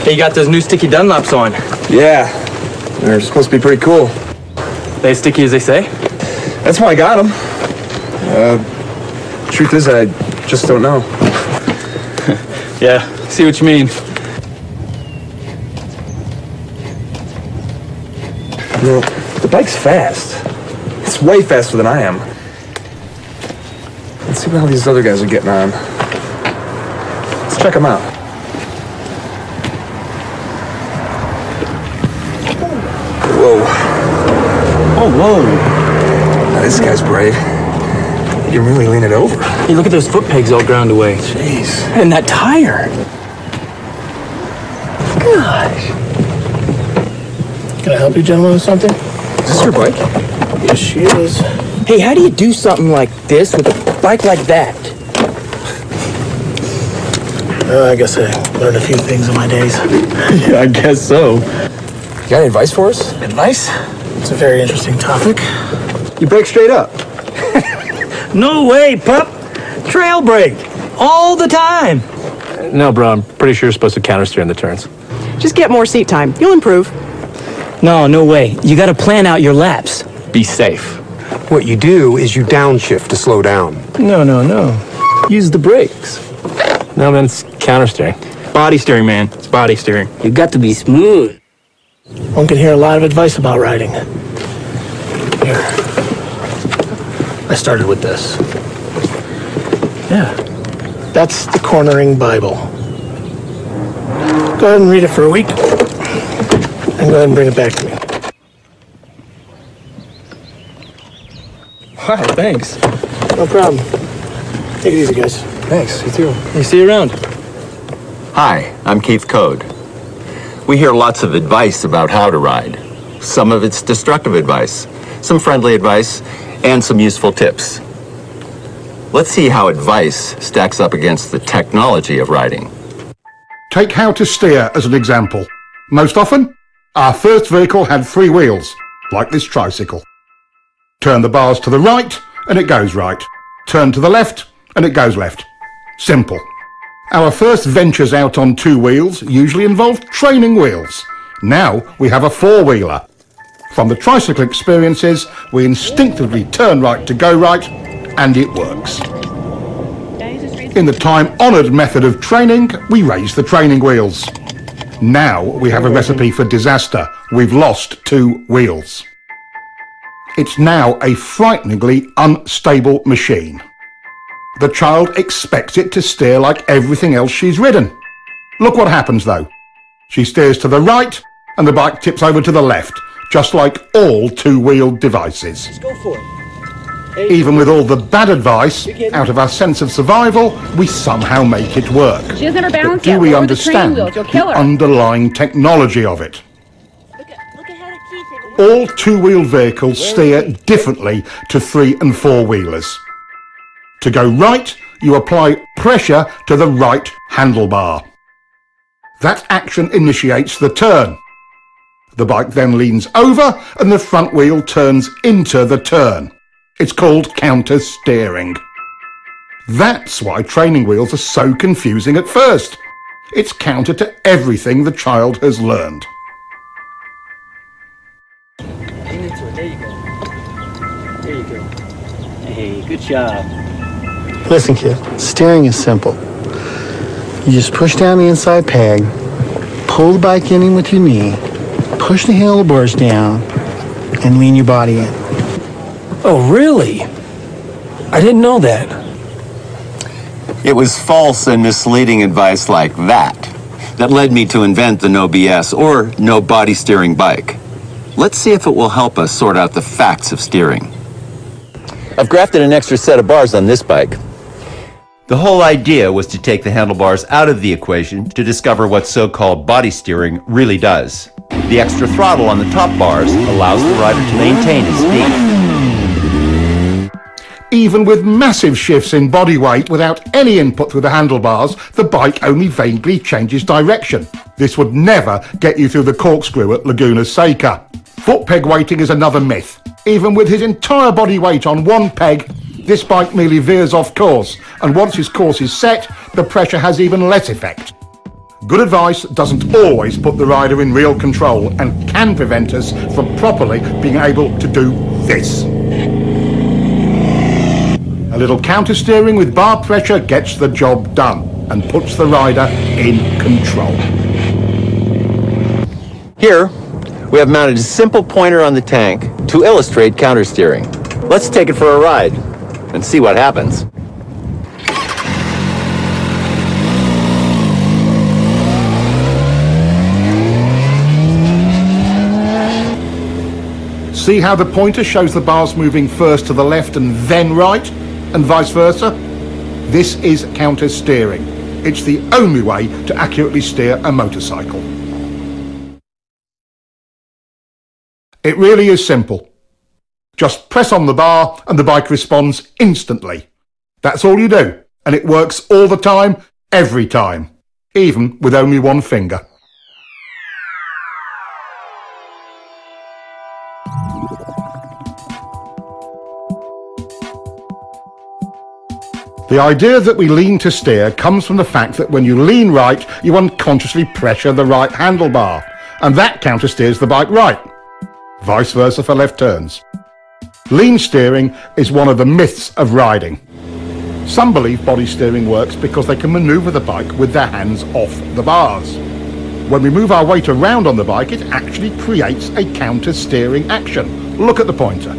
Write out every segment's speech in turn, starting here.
Hey, you got those new sticky Dunlops on. Yeah, they're supposed to be pretty cool. They as sticky as they say? That's why I got them. Truth is, I just don't know. Yeah, see what you mean. You know, the bike's fast. It's way faster than I am. Let's see how these other guys are getting on. Let's check them out. Whoa. Oh, whoa. Now, this guy's brave. He can really lean it over. Hey, look at those foot pegs all ground away. Jeez. And that tire. Gosh. Can I help you gentlemen with something? Is this your bike? Yes, she is. Hey, how do you do something like this with a bike like that? I guess I learned a few things in my days. Yeah, I guess so. You got any advice for us? Advice? It's a very interesting topic. You brake straight up. No way, pup. Trail brake. All the time. No, bro, I'm pretty sure you're supposed to countersteer in the turns. Just get more seat time. You'll improve. No way. You gotta plan out your laps. Be safe. What you do is you downshift to slow down. No. Use the brakes. No, man, it's countersteering. Body steering, man. It's body steering. You got to be smooth. One can hear a lot of advice about riding. Here. I started with this. Yeah. That's the Conoringbible. Go ahead and read it for a week. And go ahead and bring it back to me. Wow, thanks. No problem. Take it easy, guys. Thanks, you too. Hey, see you around. Hi, I'm Keith Code. We hear lots of advice about how to ride. Some of it's destructive advice, some friendly advice, and some useful tips. Let's see how advice stacks up against the technology of riding. Take how to steer as an example. Most often, our first vehicle had 3 wheels, like this tricycle. Turn the bars to the right, and it goes right. Turn to the left, and it goes left. Simple. Our first ventures out on 2 wheels usually involved training wheels. Now we have a 4-wheeler. From the tricycle experiences, we instinctively turn right to go right, and it works. In the time-honoured method of training, we raise the training wheels. Now we have a recipe for disaster. We've lost 2 wheels. It's now a frighteningly unstable machine. The child expects it to steer like everything else she's ridden. Look what happens though. She steers to the right and the bike tips over to the left, just like all 2-wheeled devices. Let's go for it. Even with all the bad advice, out of our sense of survival, we somehow make it work. She has never But balanced do yet. we Lower the training understand wheels. You'll kill the her. underlying technology of it? All 2-wheel vehicles steer differently to 3- and 4-wheelers. To go right, you apply pressure to the right handlebar. That action initiates the turn. The bike then leans over and the front wheel turns into the turn. It's called counter-steering. That's why training wheels are so confusing at first. It's counter to everything the child has learned. There you go. There you go. Hey, good job. Listen, kid. Steering is simple. You just push down the inside peg, pull the bike in with your knee, push the handlebars down, and lean your body in. Oh, really? I didn't know that. It was false and misleading advice like that that led me to invent the no BS or no body steering bike. Let's see if it will help us sort out the facts of steering. I've grafted an extra set of bars on this bike. The whole idea was to take the handlebars out of the equation to discover what so-called body steering really does. The extra throttle on the top bars allows the rider to maintain his speed. Even with massive shifts in body weight without any input through the handlebars, the bike only vaguely changes direction. This would never get you through the corkscrew at Laguna Seca. Foot peg weighting is another myth. Even with his entire body weight on one peg, this bike merely veers off course, and once his course is set, the pressure has even less effect. Good advice doesn't always put the rider in real control and can prevent us from properly being able to do this. A little counter-steering with bar pressure gets the job done and puts the rider in control. Here, we have mounted a simple pointer on the tank to illustrate counter-steering. Let's take it for a ride and see what happens. See how the pointer shows the bars moving first to the left and then right, and vice versa? This is counter-steering. It's the only way to accurately steer a motorcycle. It really is simple. Just press on the bar and the bike responds instantly. That's all you do, and it works all the time, every time, even with only one finger. The idea that we lean to steer comes from the fact that when you lean right, you unconsciously pressure the right handlebar, and that counter-steers the bike right. Vice versa for left turns. Lean steering is one of the myths of riding. Some believe body steering works because they can maneuver the bike with their hands off the bars. When we move our weight around on the bike, it actually creates a counter-steering action. Look at the pointer.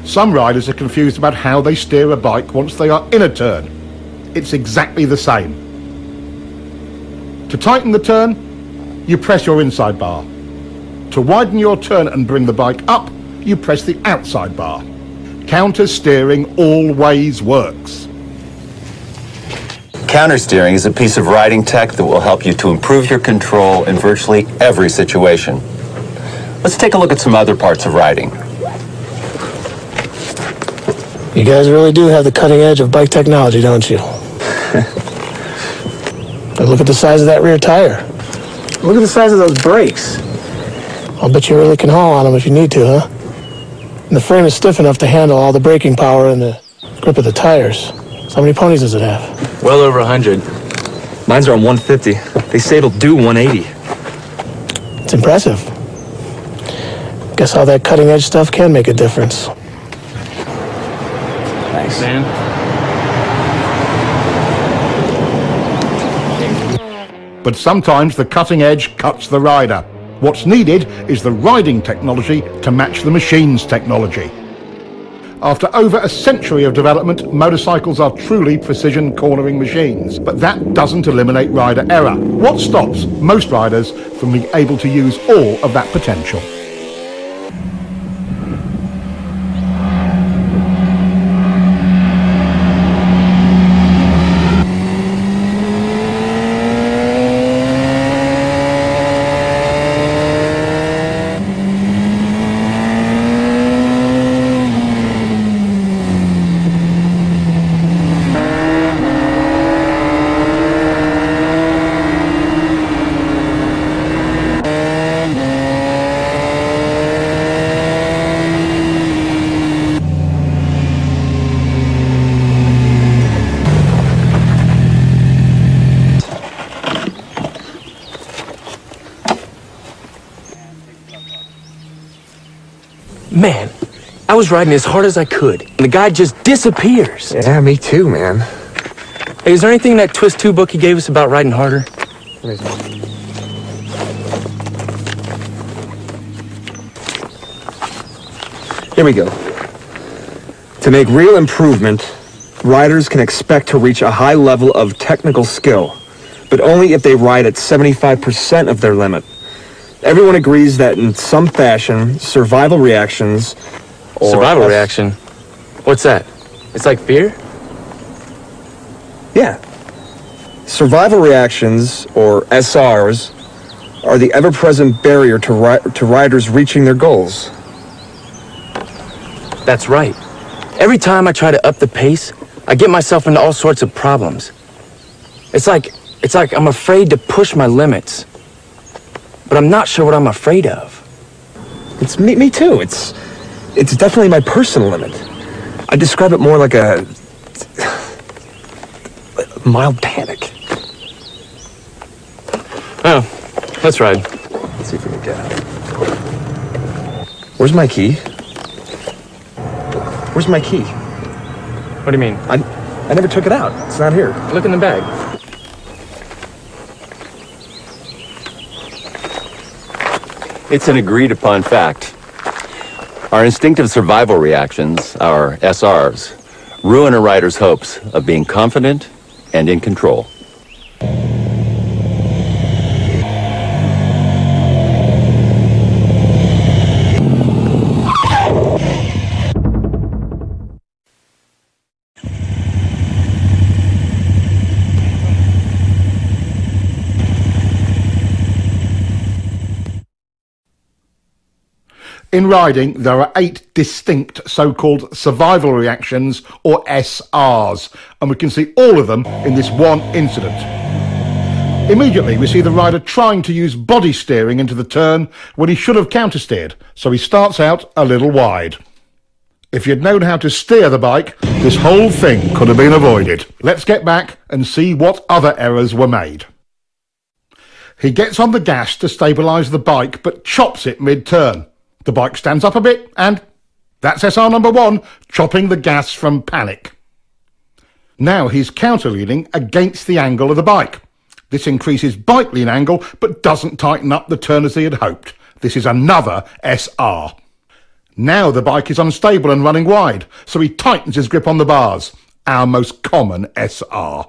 Some riders are confused about how they steer a bike once they are in a turn. It's exactly the same. To tighten the turn, you press your inside bar. To widen your turn and bring the bike up, you press the outside bar. Counter-steering always works. Counter-steering is a piece of riding tech that will help you to improve your control in virtually every situation. Let's take a look at some other parts of riding. You guys really do have the cutting edge of bike technology, don't you? Look at the size of that rear tire. Look at the size of those brakes. I'll bet you really can haul on them if you need to, huh? And the frame is stiff enough to handle all the braking power and the grip of the tires. So how many ponies does it have? Well over 100. Mine's are on 150. They say it'll do 180. It's impressive. Guess all that cutting edge stuff can make a difference. Thanks, man. But sometimes the cutting edge cuts the rider. What's needed is the riding technology to match the machine's technology. After over a century of development, motorcycles are truly precision cornering machines. But that doesn't eliminate rider error. What stops most riders from being able to use all of that potential? Man, I was riding as hard as I could, and the guy just disappears. Yeah, me too, man. Hey, is there anything in that Twist 2 book he gave us about riding harder? Here we go. To make real improvement, riders can expect to reach a high level of technical skill, but only if they ride at 75% of their limit. Everyone agrees that in some fashion, survival reactions or... Survival reaction? What's that? It's like fear? Yeah. Survival reactions, or SRs, are the ever-present barrier to riders reaching their goals. That's right. Every time I try to up the pace, I get myself into all sorts of problems. It's like I'm afraid to push my limits. But I'm not sure what I'm afraid of. It's me too. It's definitely my personal limit. I describe it more like Mild panic. Oh, let's ride. Let's see if we can get out. Where's my key? Where's my key? What do you mean? I never took it out. It's not here. Look in the bag. It's an agreed-upon fact. Our instinctive survival reactions, our SRs, ruin a rider's hopes of being confident and in control. In riding, there are 8 distinct so-called survival reactions, or SRs, and we can see all of them in this one incident. Immediately, we see the rider trying to use body steering into the turn when he should have countersteered, so he starts out a little wide. If you'd known how to steer the bike, this whole thing could have been avoided. Let's get back and see what other errors were made. He gets on the gas to stabilise the bike, but chops it mid-turn. The bike stands up a bit, and that's SR number 1, chopping the gas from panic. Now he's counterleaning against the angle of the bike. This increases bike lean angle, but doesn't tighten up the turn as he had hoped. This is another SR. Now the bike is unstable and running wide, so he tightens his grip on the bars, our most common SR.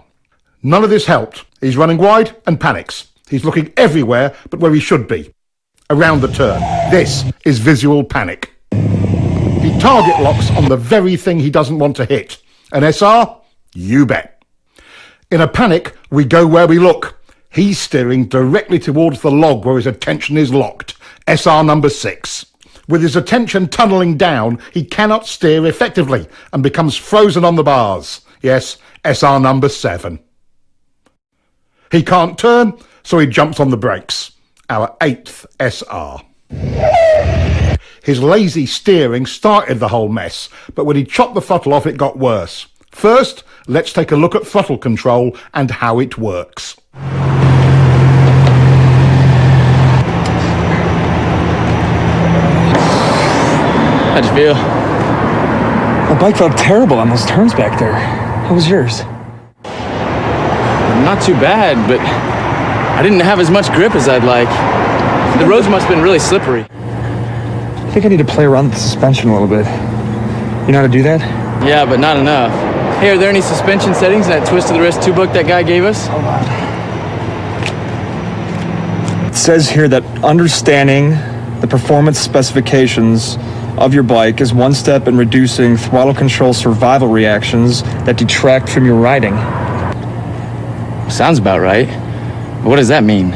None of this helped. He's running wide and panics. He's looking everywhere but where he should be. Around the turn. This is visual panic. He target locks on the very thing he doesn't want to hit. An SR? You bet. In a panic, we go where we look. He's steering directly towards the log where his attention is locked. SR number 6. With his attention tunnelling down, he cannot steer effectively and becomes frozen on the bars. Yes, SR number 7. He can't turn, so he jumps on the brakes. Our 8th SR. His lazy steering started the whole mess, but when he chopped the throttle off, it got worse. First, let's take a look at throttle control and how it works. How'd you feel? The bike felt terrible on those turns back there. How was yours? Not too bad, but I didn't have as much grip as I'd like. The roads must have been really slippery. I think I need to play around with the suspension a little bit. You know how to do that? Yeah, but not enough. Hey, are there any suspension settings in that twist of the wrist 2 book that guy gave us? Hold on. It says here that understanding the performance specifications of your bike is one step in reducing throttle control survival reactions that detract from your riding. Sounds about right. But what does that mean?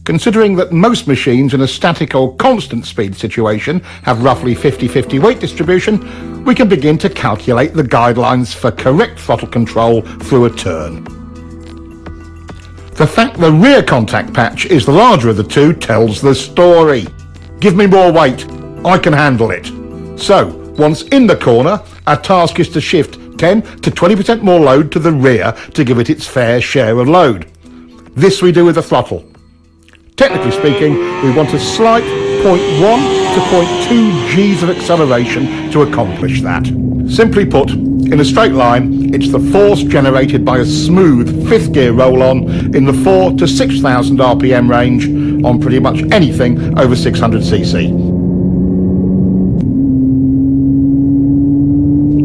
Considering that most machines in a static or constant speed situation have roughly 50-50 weight distribution, we can begin to calculate the guidelines for correct throttle control through a turn. The fact the rear contact patch is the larger of the two tells the story. Give me more weight, I can handle it. So, once in the corner, our task is to shift 10 to 20% more load to the rear to give it its fair share of load. This we do with the throttle. Technically speaking, we want a slight 0.1 to 0.2 Gs of acceleration to accomplish that. Simply put, in a straight line, it's the force generated by a smooth 5th gear roll-on in the 4,000 to 6,000 RPM range on pretty much anything over 600cc.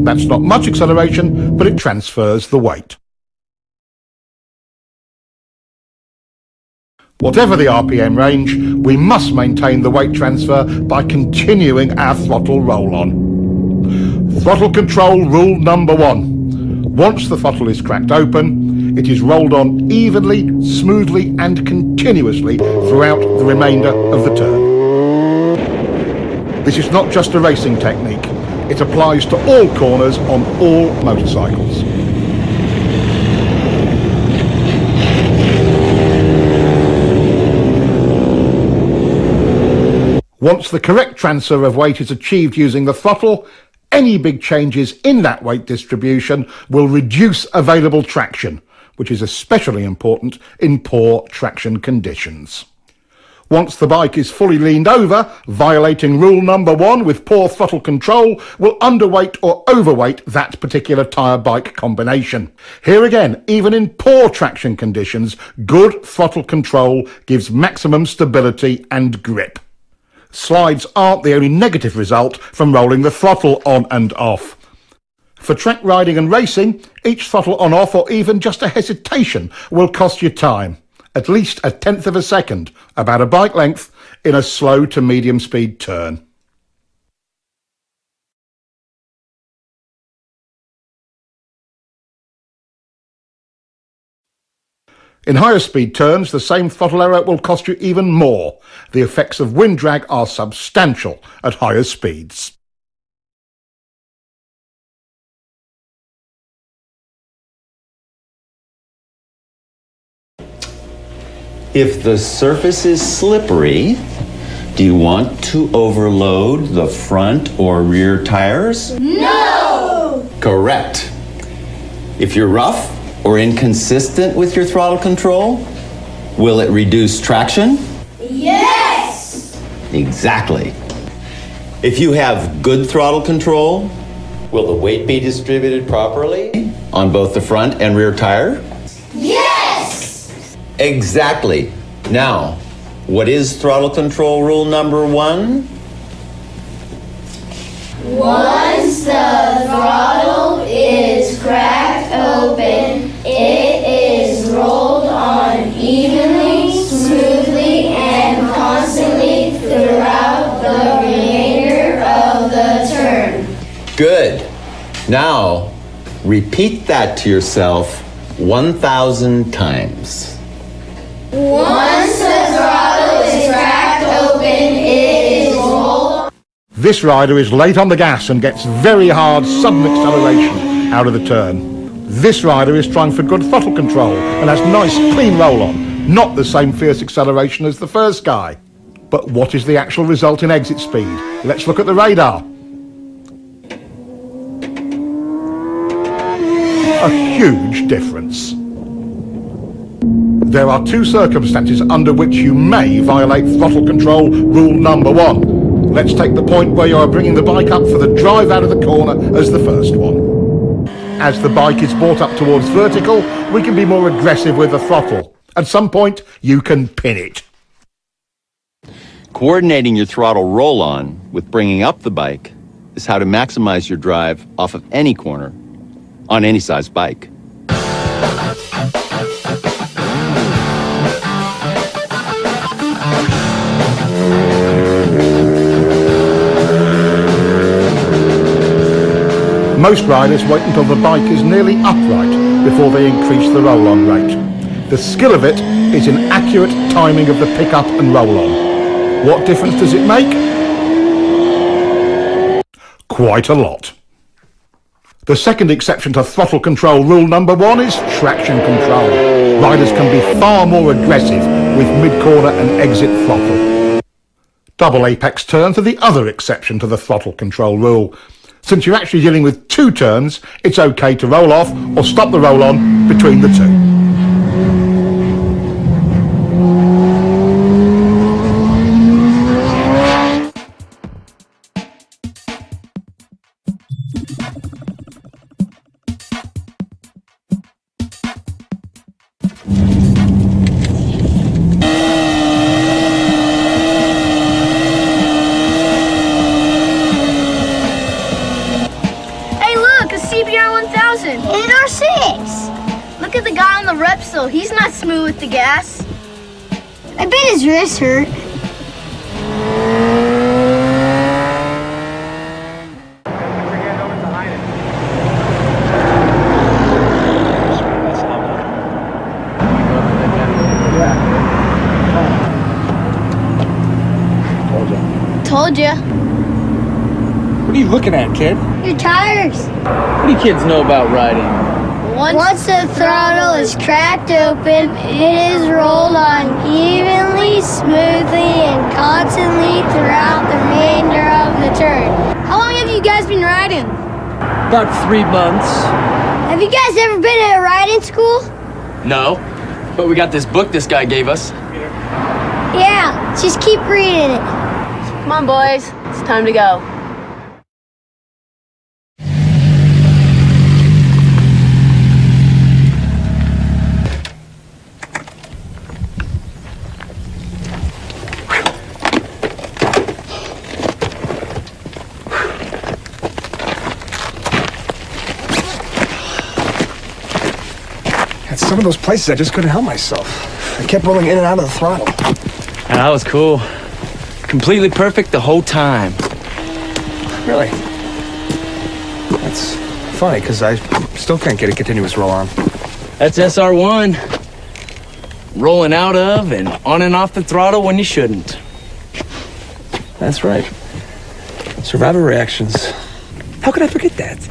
That's not much acceleration, but it transfers the weight. Whatever the RPM range, we must maintain the weight transfer by continuing our throttle roll-on. Throttle control rule number 1. Once the throttle is cracked open, it is rolled on evenly, smoothly and continuously throughout the remainder of the turn. This is not just a racing technique. It applies to all corners on all motorcycles. Once the correct transfer of weight is achieved using the throttle, any big changes in that weight distribution will reduce available traction, which is especially important in poor traction conditions. Once the bike is fully leaned over, violating rule number 1 with poor throttle control will underweight or overweight that particular tyre bike combination. Here again, even in poor traction conditions, good throttle control gives maximum stability and grip. Slides aren't the only negative result from rolling the throttle on and off. For track riding and racing, each throttle on-off or even just a hesitation will cost you time. At least a tenth of a second, about a bike length, in a slow to medium speed turn. In higher speed turns, the same throttle error will cost you even more. The effects of wind drag are substantial at higher speeds. If the surface is slippery, do you want to overload the front or rear tires? No! Correct. If you're rough or inconsistent with your throttle control, will it reduce traction? Yes! Exactly. If you have good throttle control, will the weight be distributed properly on both the front and rear tire? Yes! Exactly. Now, what is throttle control rule number 1? Once the throttle is cracked open, it is rolled on evenly, smoothly, and constantly throughout the remainder of the turn. Good. Now, repeat that to yourself 1,000 times. Once the throttle is cracked open, it is rolled. This rider is late on the gas and gets very hard sudden acceleration out of the turn. This rider is trying for good throttle control and has nice clean roll on, not the same fierce acceleration as the first guy. But what is the actual result in exit speed? Let's look at the radar. A huge difference. There are 2 circumstances under which you may violate throttle control rule number 1. Let's take the point where you are bringing the bike up for the drive out of the corner as the first one. As the bike is brought up towards vertical, we can be more aggressive with the throttle. At some point, you can pin it. Coordinating your throttle roll-on with bringing up the bike is how to maximize your drive off of any corner on any size bike. Most riders wait until the bike is nearly upright before they increase the roll-on rate. The skill of it is in accurate timing of the pick-up and roll-on. What difference does it make? Quite a lot. The second exception to throttle control rule number 1 is traction control. Riders can be far more aggressive with mid-corner and exit throttle. Double apex turns are the other exception to the throttle control rule. Since you're actually dealing with 2 turns, it's okay to roll off or stop the roll-on between the 2. He's not smooth with the gas. I bet his wrist hurt. Told ya. What are you looking at, kid? Your tires. What do you kids know about riding? Once the throttle is cracked open, it is rolled on evenly, smoothly, and constantly throughout the remainder of the turn. How long have you guys been riding? you? About 3 months. Have you guys ever been at a riding school? No, but we got this book this guy gave us. Yeah, just keep reading it. Come on, boys. It's time to go. At some of those places, I just couldn't help myself. I kept rolling in and out of the throttle. Yeah, that was cool. Completely perfect the whole time. Really? That's funny, because I still can't get a continuous roll on. That's SR1. Rolling out of and on and off the throttle when you shouldn't. That's right. Survivor reactions. How could I forget that?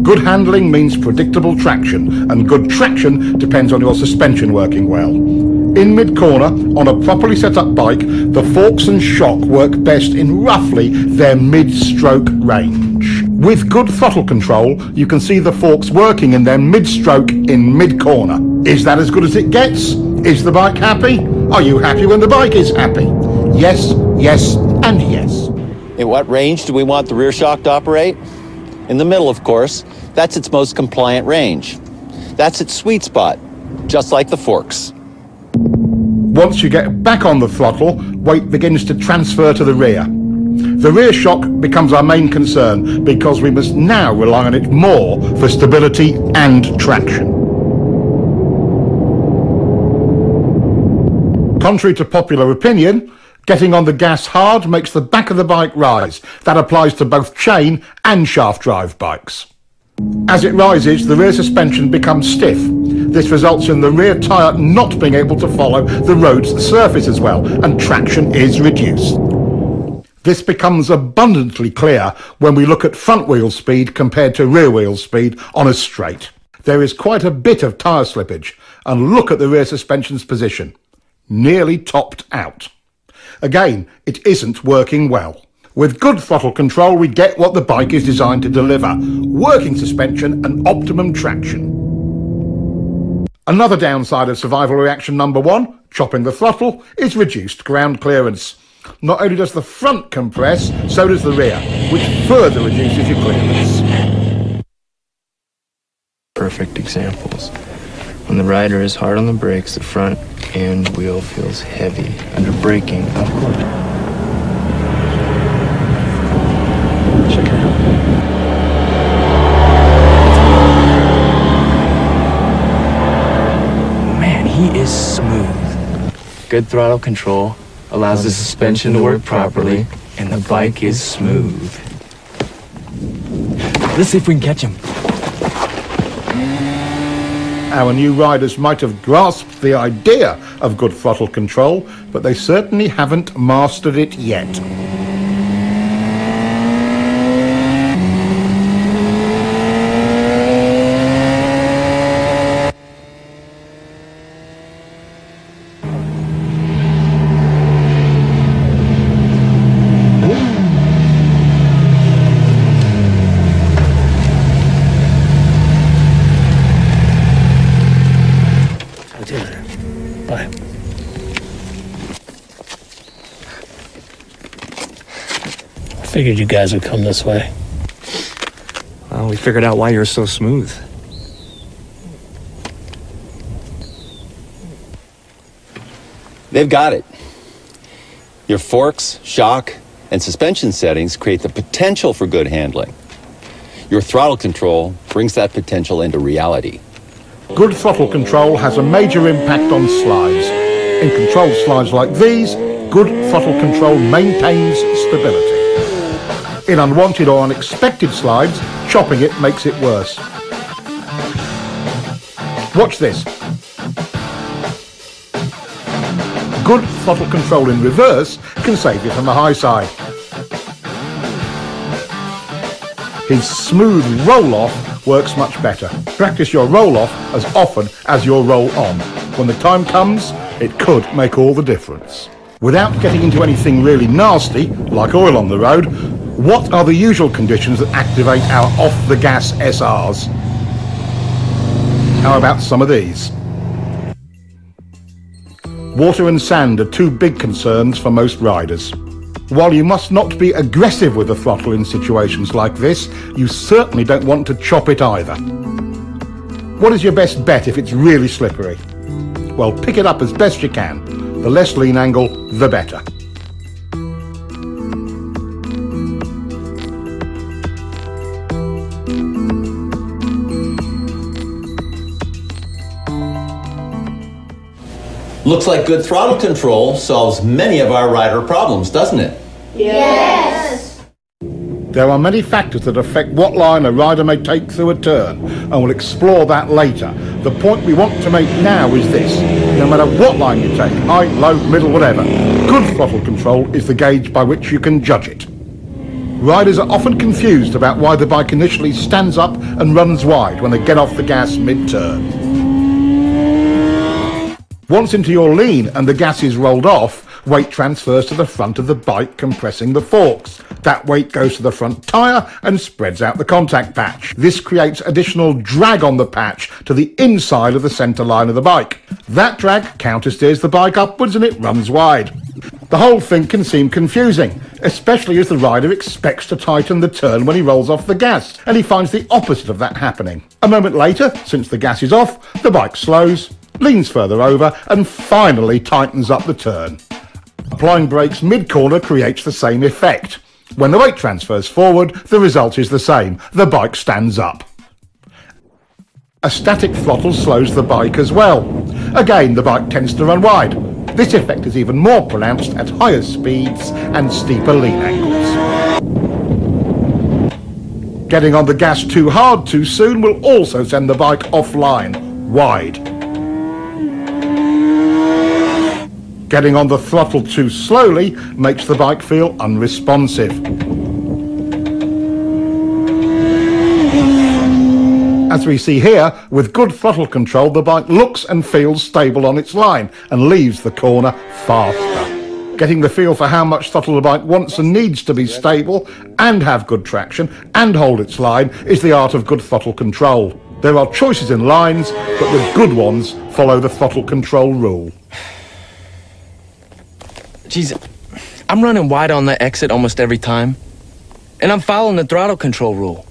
Good handling means predictable traction, and good traction depends on your suspension working well. In mid-corner, on a properly set-up bike, the forks and shock work best in roughly their mid-stroke range. With good throttle control, you can see the forks working in their mid-stroke in mid-corner. Is that as good as it gets? Is the bike happy? Are you happy when the bike is happy? Yes, yes, and yes. At what range do we want the rear shock to operate? In the middle, of course. That's its most compliant range. That's its sweet spot, just like the forks. Once you get back on the throttle, weight begins to transfer to the rear. The rear shock becomes our main concern because we must now rely on it more for stability and traction. Contrary to popular opinion, getting on the gas hard makes the back of the bike rise. That applies to both chain and shaft drive bikes. As it rises, the rear suspension becomes stiff. This results in the rear tyre not being able to follow the road's surface as well, and traction is reduced. This becomes abundantly clear when we look at front wheel speed compared to rear wheel speed on a straight. There is quite a bit of tyre slippage, and look at the rear suspension's position. Nearly topped out. Again, it isn't working well. With good throttle control, we get what the bike is designed to deliver: working suspension and optimum traction. Another downside of survival reaction number 1, chopping the throttle, is reduced ground clearance. Not only does the front compress, so does the rear, which further reduces your clearance. Perfect examples. When the rider is hard on the brakes, the front end wheel feels heavy. Under braking, of course. Check it out. Man, he is smooth. Good throttle control allows the suspension to work properly, and the bike is smooth. Let's see if we can catch him. Our new riders might have grasped the idea of good throttle control, but they certainly haven't mastered it yet. Bye. I figured you guys would come this way. Well, we figured out why you're so smooth. They've got it. Your forks, shock, and suspension settings create the potential for good handling. Your throttle control brings that potential into reality. Good throttle control has a major impact on slides. In controlled slides like these, good throttle control maintains stability. In unwanted or unexpected slides, chopping it makes it worse. Watch this. Good throttle control in reverse can save you from the high side. His smooth roll-off works much better. Practice your roll-off as often as your roll-on. When the time comes, it could make all the difference. Without getting into anything really nasty, like oil on the road, what are the usual conditions that activate our off-the-gas SRs? How about some of these? Water and sand are two big concerns for most riders. While you must not be aggressive with the throttle in situations like this, you certainly don't want to chop it either. What is your best bet if it's really slippery? Well, pick it up as best you can. The less lean angle, the better. Looks like good throttle control solves many of our rider problems, doesn't it? Yes. There are many factors that affect what line a rider may take through a turn, and we'll explore that later. The point we want to make now is this: no matter what line you take, high, low, middle, whatever, good throttle control is the gauge by which you can judge it. Riders are often confused about why the bike initially stands up and runs wide when they get off the gas mid-turn. Once into your lean and the gas is rolled off, weight transfers to the front of the bike, compressing the forks. That weight goes to the front tyre and spreads out the contact patch. This creates additional drag on the patch to the inside of the centre line of the bike. That drag countersteers the bike upwards and it runs wide. The whole thing can seem confusing, especially as the rider expects to tighten the turn when he rolls off the gas, and he finds the opposite of that happening. A moment later, since the gas is off, the bike slows, leans further over, and finally tightens up the turn. Applying brakes mid-corner creates the same effect. When the weight transfers forward, the result is the same. The bike stands up. A static throttle slows the bike as well. Again, the bike tends to run wide. This effect is even more pronounced at higher speeds and steeper lean angles. Getting on the gas too hard too soon will also send the bike offline, wide. Getting on the throttle too slowly makes the bike feel unresponsive. As we see here, with good throttle control, the bike looks and feels stable on its line and leaves the corner faster. Getting the feel for how much throttle the bike wants and needs to be stable and have good traction and hold its line is the art of good throttle control. There are choices in lines, but the good ones follow the throttle control rule. Geez, I'm running wide on the exit almost every time, and I'm following the throttle control rule.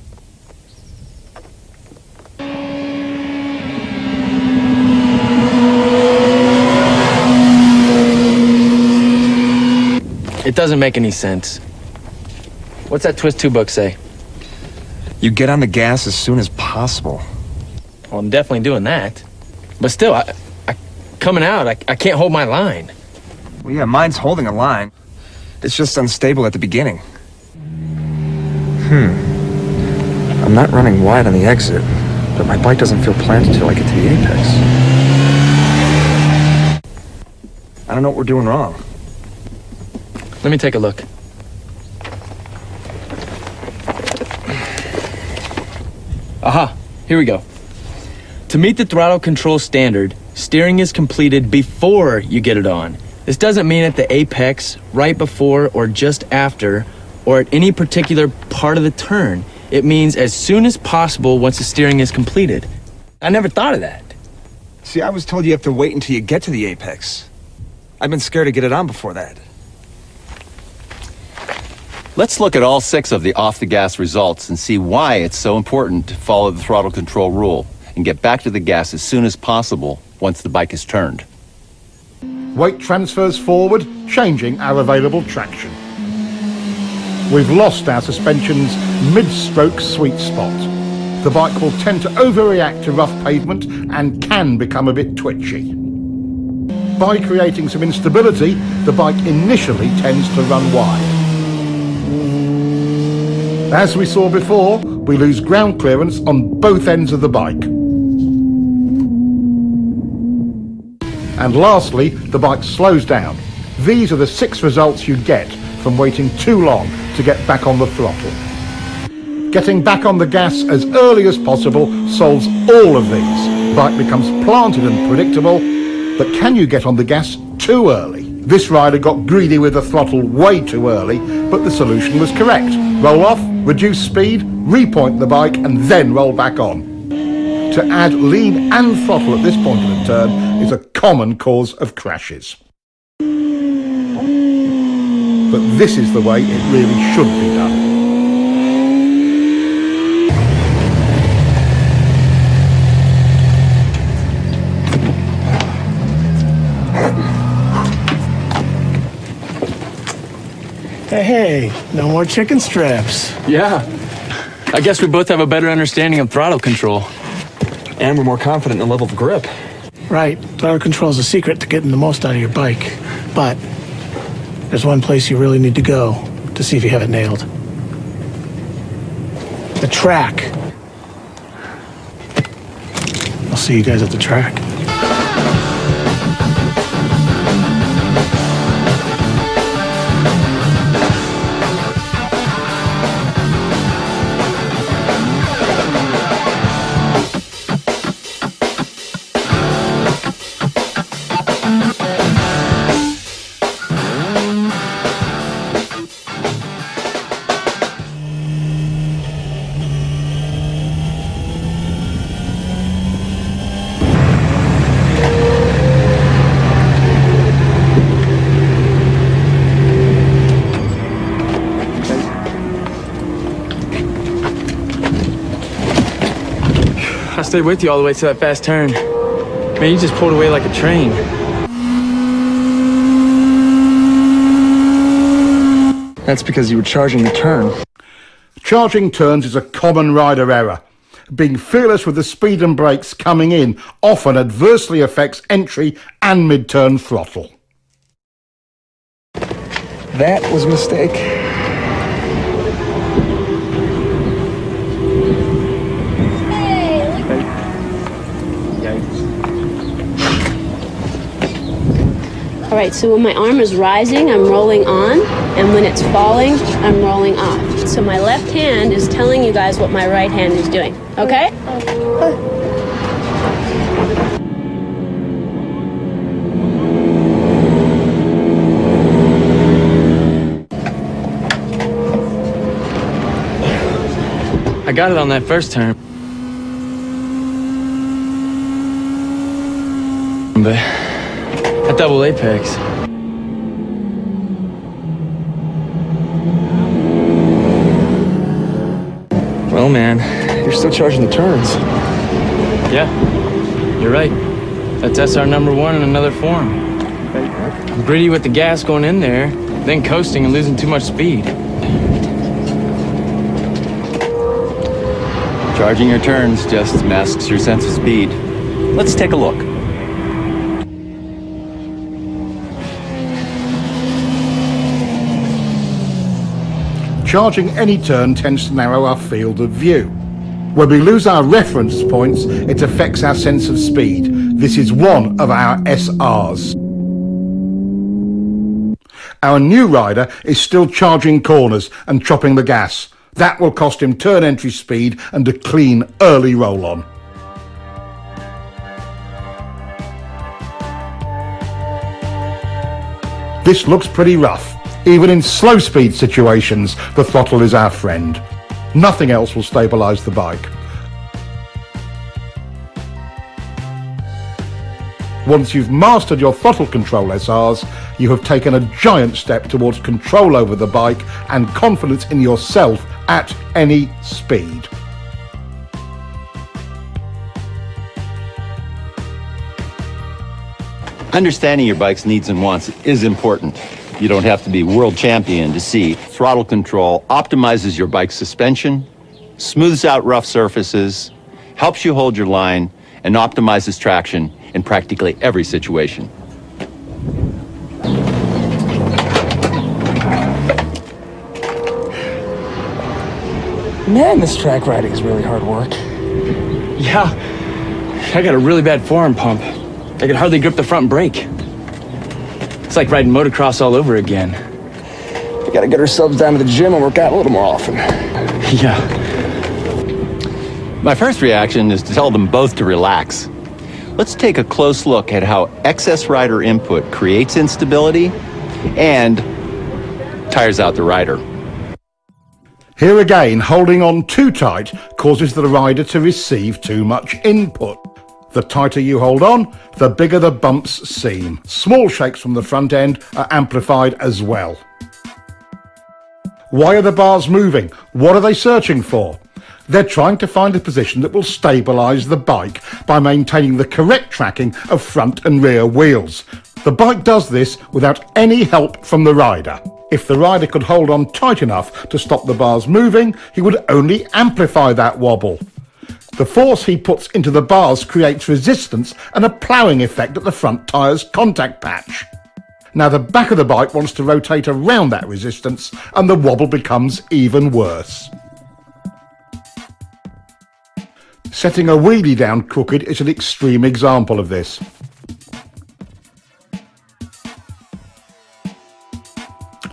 It doesn't make any sense. What's that Twist 2 book say? You get on the gas as soon as possible. Well, I'm definitely doing that. But still, coming out, I can't hold my line. Well, yeah, mine's holding a line. It's just unstable at the beginning. I'm not running wide on the exit, but my bike doesn't feel planted until I get to the apex. I don't know what we're doing wrong. Let me take a look. Aha, here we go. To meet the throttle control standard, steering is completed before you get it on. This doesn't mean at the apex, right before, or just after, or at any particular part of the turn. It means as soon as possible once the steering is completed. I never thought of that. See, I was told you have to wait until you get to the apex. I've been scared to get it on before that. Let's look at all 6 of the off-the-gas results and see why it's so important to follow the throttle control rule and get back to the gas as soon as possible once the bike is turned. Weight transfers forward, changing our available traction. We've lost our suspension's mid-stroke sweet spot. The bike will tend to overreact to rough pavement and can become a bit twitchy. By creating some instability, the bike initially tends to run wide. As we saw before, we lose ground clearance on both ends of the bike. And lastly, the bike slows down. These are the 6 results you get from waiting too long to get back on the throttle. Getting back on the gas as early as possible solves all of these. The bike becomes planted and predictable, but can you get on the gas too early? This rider got greedy with the throttle way too early, but the solution was correct. Roll off, reduce speed, repoint the bike, and then roll back on. To add lean and throttle at this point of the turn is a common cause of crashes. But this is the way it really should be done. Hey, no more chicken straps. Yeah. I guess we both have a better understanding of throttle control. And we're more confident in the level of grip. Right. Throttle control is a secret to getting the most out of your bike. But there's one place you really need to go to see if you have it nailed. The track. I'll see you guys at the track. I stayed with you all the way to that fast turn. Man, you just pulled away like a train. That's because you were charging the turn. Charging turns is a common rider error. Being fearless with the speed and brakes coming in often adversely affects entry and mid-turn throttle. That was a mistake. All right, so when my arm is rising, I'm rolling on, and when it's falling, I'm rolling off. So my left hand is telling you guys what my right hand is doing, okay? I got it on that first turn. But at double apex. Well, man, you're still charging the turns. Yeah, you're right. That's SR number one in another form. I'm greedy with the gas going in there, then coasting and losing too much speed. Charging your turns just masks your sense of speed. Let's take a look. Charging any turn tends to narrow our field of view. When we lose our reference points, it affects our sense of speed. This is one of our SRs. Our new rider is still charging corners and chopping the gas. That will cost him turn entry speed and a clean early roll-on. This looks pretty rough. Even in slow speed situations, the throttle is our friend. Nothing else will stabilise the bike. Once you've mastered your throttle control SRs, you have taken a giant step towards control over the bike and confidence in yourself at any speed. Understanding your bike's needs and wants is important. You don't have to be world champion to see throttle control optimizes your bike's suspension, smooths out rough surfaces, helps you hold your line, and optimizes traction in practically every situation. Man, this track riding is really hard work. Yeah, I got a really bad forearm pump. I could hardly grip the front brake. It's like riding motocross all over again. We gotta get ourselves down to the gym and work out a little more often. Yeah. My first reaction is to tell them both to relax. Let's take a close look at how excess rider input creates instability and tires out the rider. Here again, holding on too tight causes the rider to receive too much input. The tighter you hold on, the bigger the bumps seem. Small shakes from the front end are amplified as well. Why are the bars moving? What are they searching for? They're trying to find a position that will stabilise the bike by maintaining the correct tracking of front and rear wheels. The bike does this without any help from the rider. If the rider could hold on tight enough to stop the bars moving, he would only amplify that wobble. The force he puts into the bars creates resistance and a ploughing effect at the front tyre's contact patch. Now the back of the bike wants to rotate around that resistance and the wobble becomes even worse. Setting a wheelie down crooked is an extreme example of this.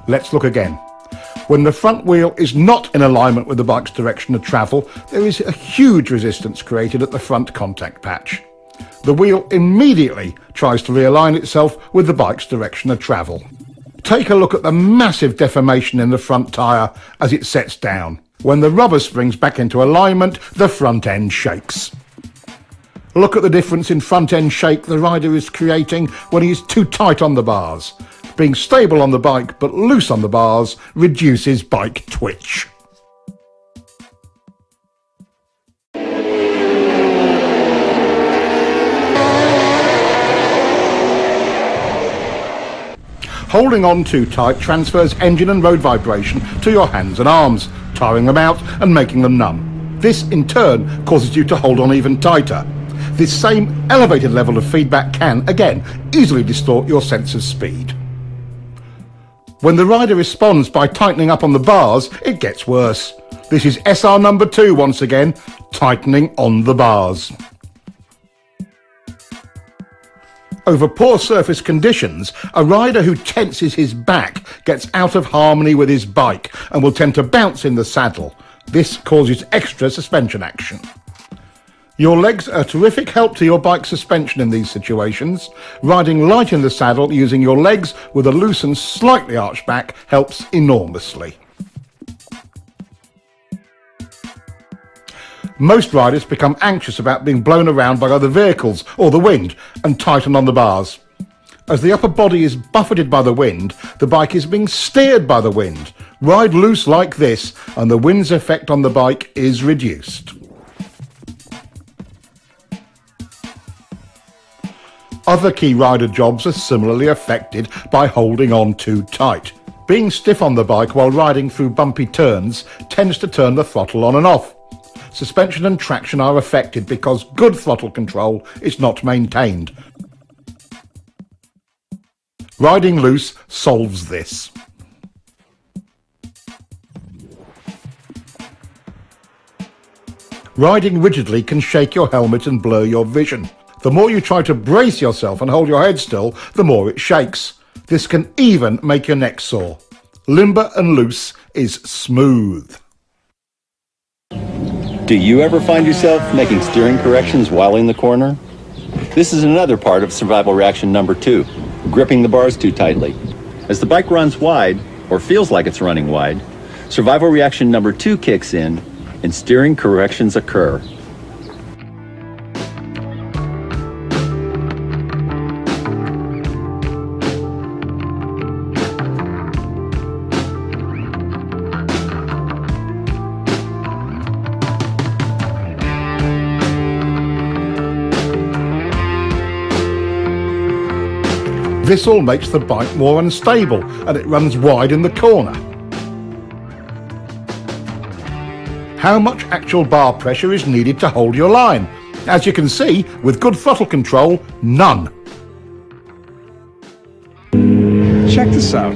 Let's look again. When the front wheel is not in alignment with the bike's direction of travel, there is a huge resistance created at the front contact patch. The wheel immediately tries to realign itself with the bike's direction of travel. Take a look at the massive deformation in the front tyre as it sets down. When the rubber springs back into alignment, the front end shakes. Look at the difference in front end shake the rider is creating when he is too tight on the bars. Being stable on the bike but loose on the bars reduces bike twitch. Holding on too tight transfers engine and road vibration to your hands and arms, tiring them out and making them numb. This in turn causes you to hold on even tighter. This same elevated level of feedback can, again, easily distort your sense of speed. When the rider responds by tightening up on the bars, it gets worse. This is SR number 2 once again, tightening on the bars. Over poor surface conditions, a rider who tenses his back gets out of harmony with his bike and will tend to bounce in the saddle. This causes extra suspension action. Your legs are a terrific help to your bike's suspension in these situations. Riding light in the saddle using your legs with a loose and slightly arched back helps enormously. Most riders become anxious about being blown around by other vehicles or the wind and tighten on the bars. As the upper body is buffeted by the wind, the bike is being steered by the wind. Ride loose like this and the wind's effect on the bike is reduced. Other key rider jobs are similarly affected by holding on too tight. Being stiff on the bike while riding through bumpy turns tends to turn the throttle on and off. Suspension and traction are affected because good throttle control is not maintained. Riding loose solves this. Riding rigidly can shake your helmet and blur your vision. The more you try to brace yourself and hold your head still, the more it shakes. This can even make your neck sore. Limber and loose is smooth. Do you ever find yourself making steering corrections while in the corner? This is another part of survival reaction number 2, gripping the bars too tightly. As the bike runs wide, or feels like it's running wide, survival reaction number 2 kicks in and steering corrections occur. This all makes the bike more unstable and it runs wide in the corner. How much actual bar pressure is needed to hold your line? As you can see, with good throttle control, none. Check this out.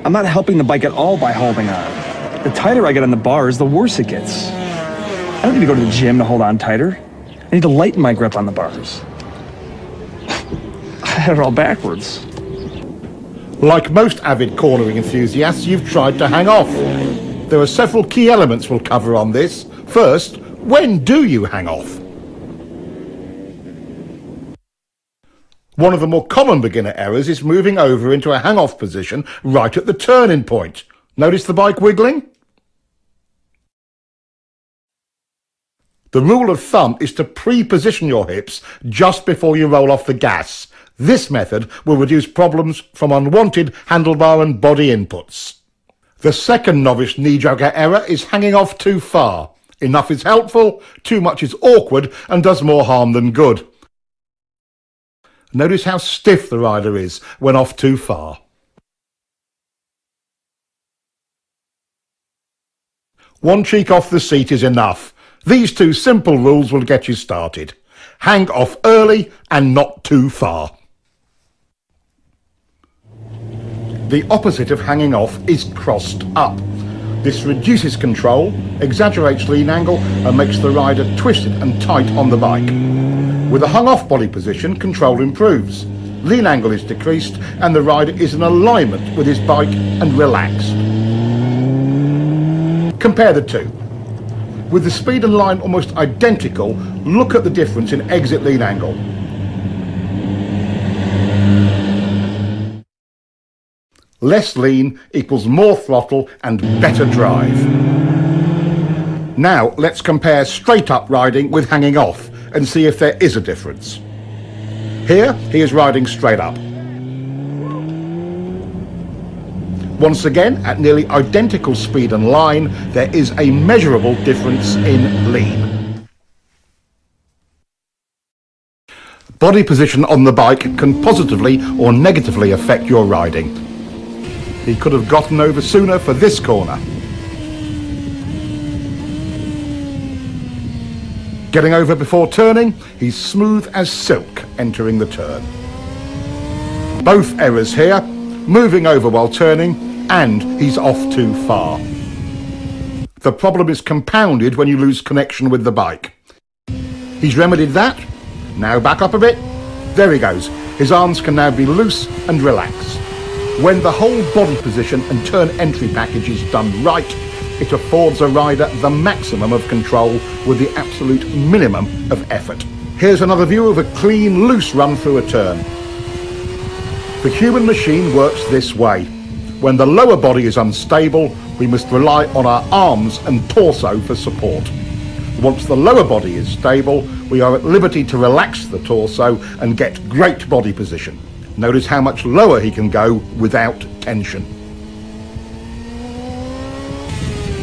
I'm not helping the bike at all by holding on. The tighter I get on the bars, the worse it gets. I don't need to go to the gym to hold on tighter. I need to lighten my grip on the bars. I had it all backwards. Like most avid cornering enthusiasts, you've tried to hang off. There are several key elements we'll cover on this. First, when do you hang off? One of the more common beginner errors is moving over into a hang-off position right at the turning point. Notice the bike wiggling? The rule of thumb is to pre-position your hips just before you roll off the gas. This method will reduce problems from unwanted handlebar and body inputs. The second novice knee jogger error is hanging off too far. Enough is helpful, too much is awkward and does more harm than good. Notice how stiff the rider is when off too far. One cheek off the seat is enough. These two simple rules will get you started. Hang off early and not too far. The opposite of hanging off is crossed up. This reduces control, exaggerates lean angle and makes the rider twisted and tight on the bike. With a hung-off body position, control improves. Lean angle is decreased and the rider is in alignment with his bike and relaxed. Compare the two. With the speed and line almost identical, look at the difference in exit lean angle. Less lean equals more throttle and better drive. Now let's compare straight up riding with hanging off and see if there is a difference. Here he is riding straight up. Once again, at nearly identical speed and line, there is a measurable difference in lean. Body position on the bike can positively or negatively affect your riding. He could have gotten over sooner for this corner. Getting over before turning, he's smooth as silk entering the turn. Both errors here, moving over while turning, and he's off too far. The problem is compounded when you lose connection with the bike. He's remedied that. Now back up a bit. There he goes. His arms can now be loose and relaxed. When the whole body position and turn entry package is done right, it affords a rider the maximum of control with the absolute minimum of effort. Here's another view of a clean, loose run through a turn. The human machine works this way. When the lower body is unstable, we must rely on our arms and torso for support. Once the lower body is stable, we are at liberty to relax the torso and get great body position. Notice how much lower he can go without tension.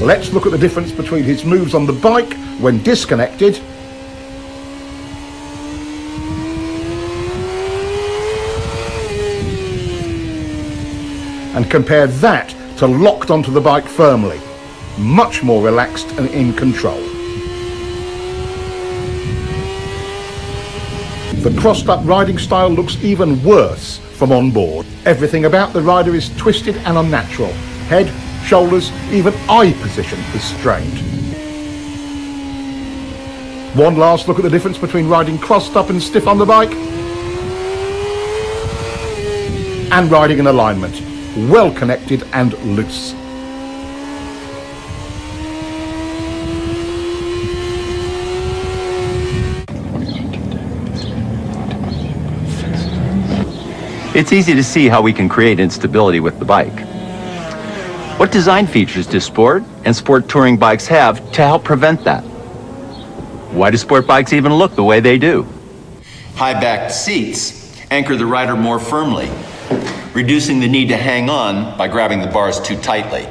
Let's look at the difference between his moves on the bike when disconnected and compare that to locked onto the bike firmly. Much more relaxed and in control. The crossed up riding style looks even worse from on board. Everything about the rider is twisted and unnatural. Head, shoulders, even eye position is strained. One last look at the difference between riding crossed up and stiff on the bike and riding in alignment, well connected and loose. It's easy to see how we can create instability with the bike. What design features do sport and sport touring bikes have to help prevent that? Why do sport bikes even look the way they do? High-backed seats anchor the rider more firmly, reducing the need to hang on by grabbing the bars too tightly.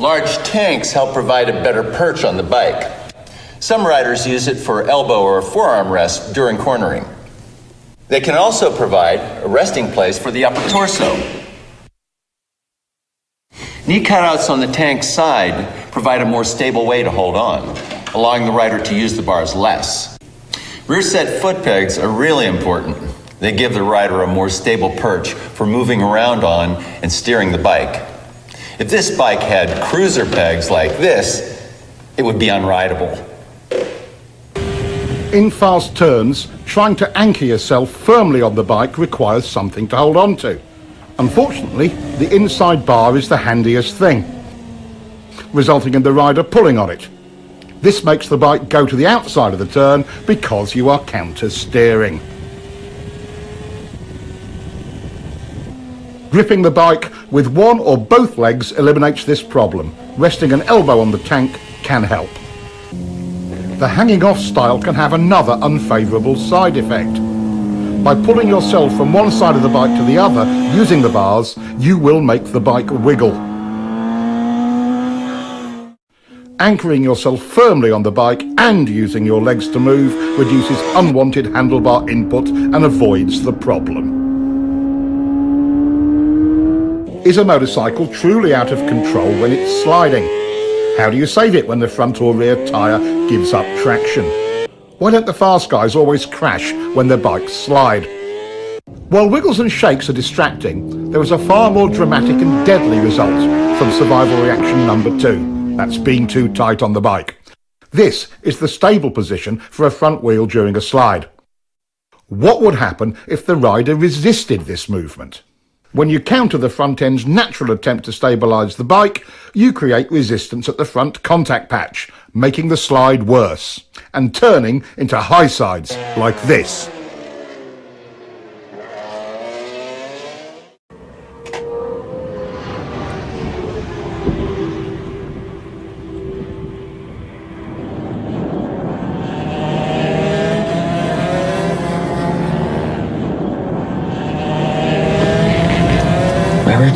Large tanks help provide a better perch on the bike. Some riders use it for elbow or forearm rest during cornering. They can also provide a resting place for the upper torso. Knee cutouts on the tank's side provide a more stable way to hold on, allowing the rider to use the bars less. Rear set foot pegs are really important. They give the rider a more stable perch for moving around on and steering the bike. If this bike had cruiser pegs like this, it would be unrideable. In fast turns, trying to anchor yourself firmly on the bike requires something to hold on to. Unfortunately, the inside bar is the handiest thing, resulting in the rider pulling on it. This makes the bike go to the outside of the turn because you are counter steering. Gripping the bike with one or both legs eliminates this problem. Resting an elbow on the tank can help. The hanging off style can have another unfavourable side effect. By pulling yourself from one side of the bike to the other using the bars, you will make the bike wiggle. Anchoring yourself firmly on the bike and using your legs to move reduces unwanted handlebar input and avoids the problem. Is a motorcycle truly out of control when it's sliding? How do you save it when the front or rear tyre gives up traction? Why don't the fast guys always crash when their bikes slide? While wiggles and shakes are distracting, there is a far more dramatic and deadly result from survival reaction number 2. That's being too tight on the bike. This is the stable position for a front wheel during a slide. What would happen if the rider resisted this movement? When you counter the front end's natural attempt to stabilise the bike, you create resistance at the front contact patch, making the slide worse, and turning into high sides like this.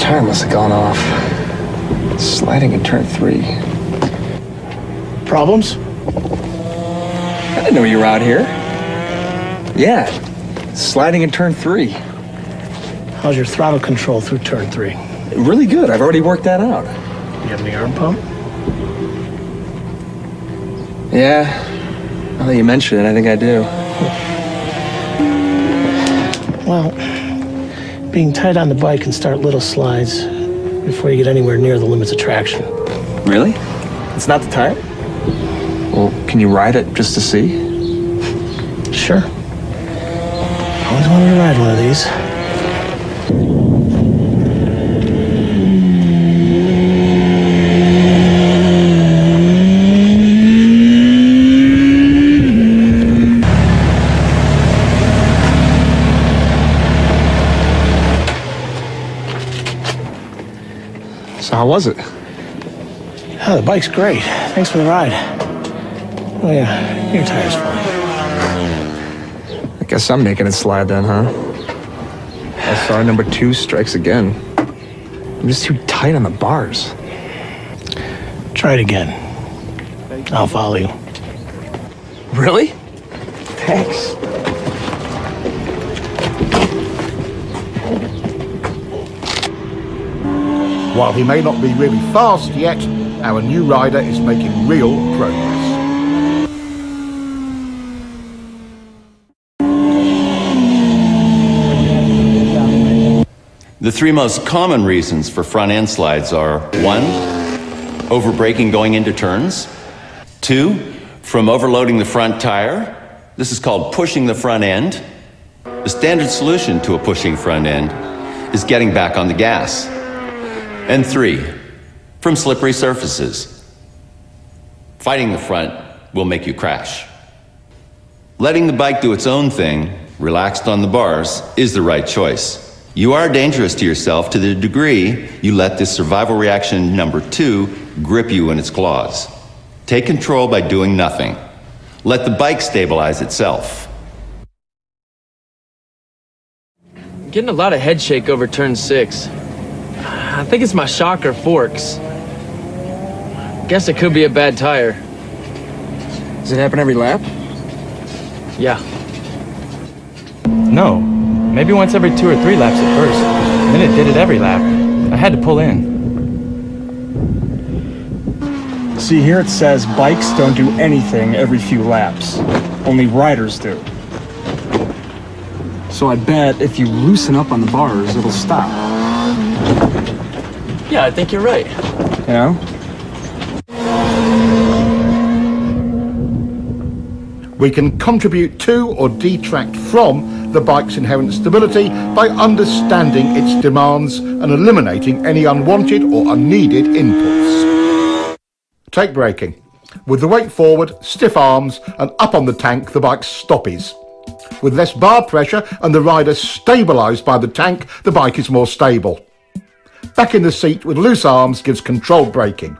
Tire must have gone off. Sliding in turn 3. Problems? I didn't know you were out here. Yeah, sliding in turn 3. How's your throttle control through turn 3? Really good. I've already worked that out. You have any arm pump? Yeah, now that you mention it, I think I do. Well, being tight on the bike can start little slides before you get anywhere near the limits of traction. Really? It's not the tire? Well, can you ride it just to see? Sure. Always wanted to ride one of these. So how was it? Oh, the bike's great. Thanks for the ride. Oh yeah, your tire's fine. I guess I'm making it slide then, huh? SR number 2 strikes again. I'm just too tight on the bars. Try it again. I'll follow you. Really? Thanks. While he may not be really fast yet, our new rider is making real progress. The 3 most common reasons for front end slides are 1, over-braking going into turns. 2, from overloading the front tire. This is called pushing the front end. The standard solution to a pushing front end is getting back on the gas. And 3, from slippery surfaces. Fighting the front will make you crash. Letting the bike do its own thing, relaxed on the bars, is the right choice. You are dangerous to yourself to the degree you let this survival reaction number 2 grip you in its claws. Take control by doing nothing. Let the bike stabilize itself. I'm getting a lot of head shake over turn 6. I think it's my shock or forks. Guess it could be a bad tire. Does it happen every lap? Yeah. No. Maybe once every 2 or 3 laps at first. Then it did it every lap. I had to pull in. See, here it says bikes don't do anything every few laps. Only riders do. So I bet if you loosen up on the bars, it'll stop. Yeah, I think you're right. You know? We can contribute to or detract from the bike's inherent stability by understanding its demands and eliminating any unwanted or unneeded inputs. Take braking. With the weight forward, stiff arms, and up on the tank, the bike stoppies. With less bar pressure and the rider stabilised by the tank, the bike is more stable. Back in the seat with loose arms gives controlled braking.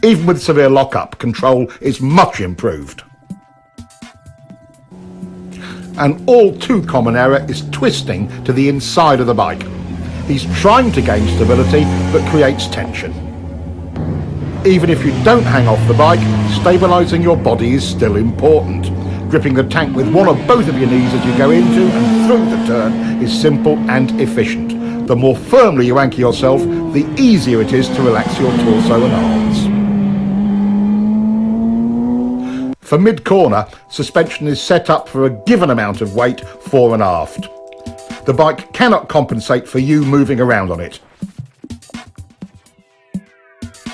Even with severe lockup, control is much improved. An all too common error is twisting to the inside of the bike. He's trying to gain stability but creates tension. Even if you don't hang off the bike, stabilising your body is still important. Gripping the tank with one or both of your knees as you go into and through the turn is simple and efficient. The more firmly you anchor yourself, the easier it is to relax your torso and arms. For mid-corner, suspension is set up for a given amount of weight fore and aft. The bike cannot compensate for you moving around on it.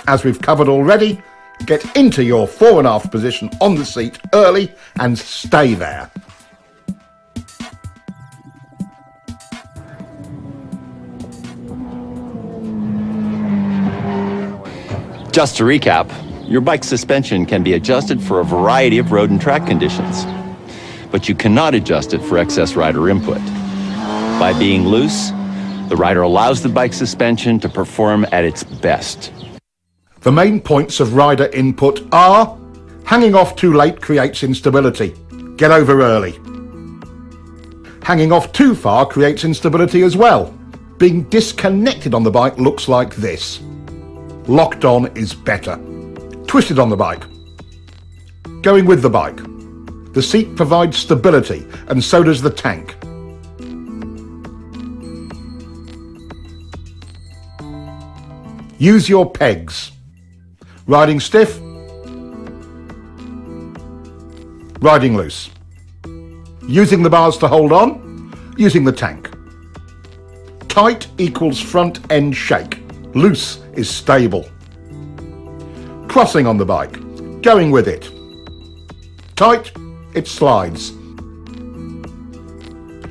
As we've covered already, get into your fore and aft position on the seat early and stay there. Just to recap, your bike's suspension can be adjusted for a variety of road and track conditions, but you cannot adjust it for excess rider input. By being loose, the rider allows the bike's suspension to perform at its best. The main points of rider input are: hanging off too late creates instability. Get over early. Hanging off too far creates instability as well. Being disconnected on the bike looks like this. Locked on is better. Twisted on the bike. Going with the bike. The seat provides stability, and so does the tank. Use your pegs. Riding stiff. Riding loose. Using the bars to hold on. Using the tank. Tight equals front end shake. Loose is stable. Crossing on the bike. Going with it. Tight, it slides.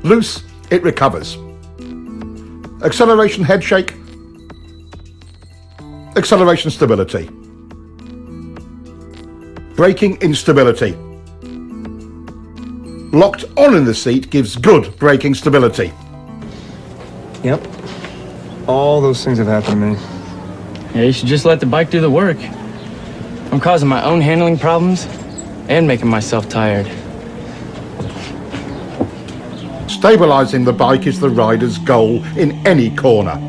Loose, it recovers. Acceleration head shake. Acceleration stability. Braking instability. Locked on in the seat gives good braking stability. Yep. All those things have happened to me. Yeah, you should just let the bike do the work. I'm causing my own handling problems and making myself tired. Stabilising the bike is the rider's goal in any corner.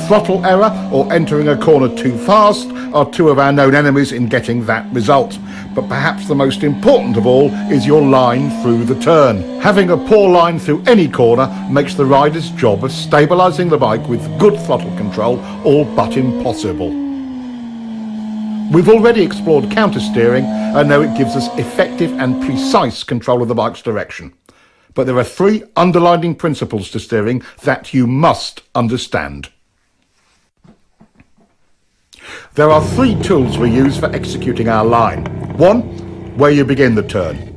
Throttle error or entering a corner too fast are two of our known enemies in getting that result. But perhaps the most important of all is your line through the turn. Having a poor line through any corner makes the rider's job of stabilising the bike with good throttle control all but impossible. We've already explored counter-steering and know it gives us effective and precise control of the bike's direction. But there are three underlying principles to steering that you must understand. There are three tools we use for executing our line. One, where you begin the turn.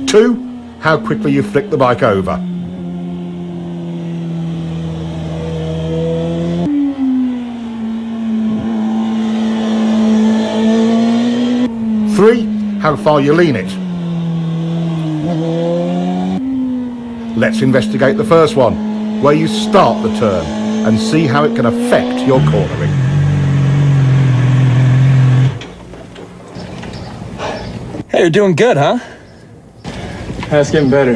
Two, how quickly you flick the bike over. Three, how far you lean it. Let's investigate the first one, where you start the turn, and see how it can affect your cornering. Hey, you're doing good, huh? That's getting better.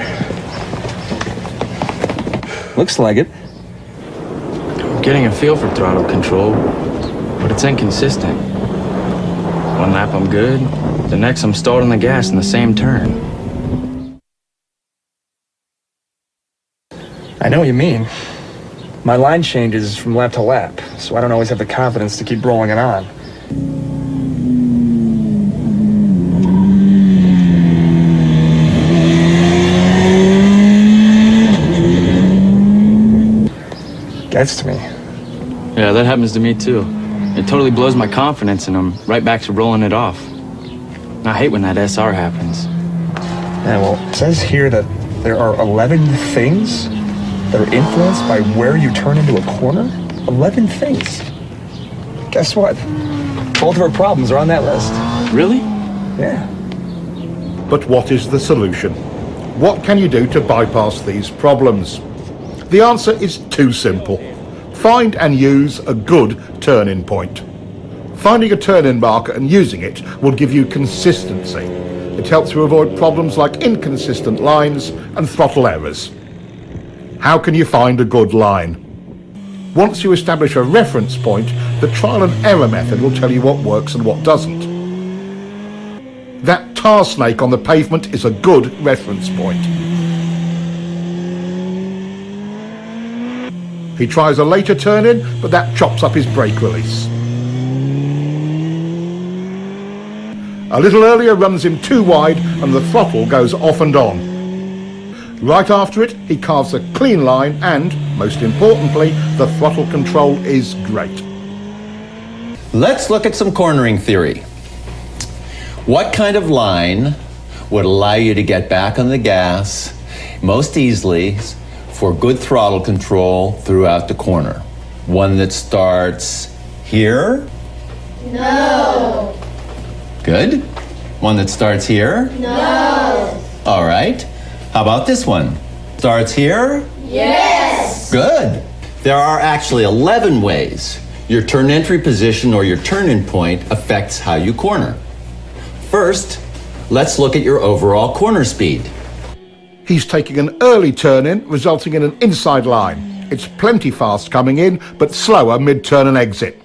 Looks like it. I'm getting a feel for throttle control, but it's inconsistent. One lap I'm good, the next I'm stalled on the gas in the same turn. I know what you mean. My line changes from lap to lap, so I don't always have the confidence to keep rolling it on. Gets to me. Yeah, that happens to me too. It totally blows my confidence and I'm right back to rolling it off. I hate when that SR happens. Yeah, well, it says here that there are 11 things that are influenced by where you turn into a corner? 11 things. Guess what? Both of our problems are on that list. Really? Yeah. But what is the solution? What can you do to bypass these problems? The answer is too simple. Find and use a good turn-in point. Finding a turn-in marker and using it will give you consistency. It helps you avoid problems like inconsistent lines and throttle errors. How can you find a good line? Once you establish a reference point, the trial and error method will tell you what works and what doesn't. That tar snake on the pavement is a good reference point. He tries a later turn-in, but that chops up his brake release. A little earlier runs him too wide and the throttle goes off and on. Right after it, he carves a clean line and, most importantly, the throttle control is great. Let's look at some cornering theory. What kind of line would allow you to get back on the gas most easily for good throttle control throughout the corner? One that starts here? No. Good. One that starts here? No. All right. How about this one? Starts here? Yes. Good. There are actually 11 ways your turn entry position or your turn-in point affects how you corner. First, let's look at your overall corner speed. He's taking an early turn-in, resulting in an inside line. It's plenty fast coming in, but slower mid-turn and exit.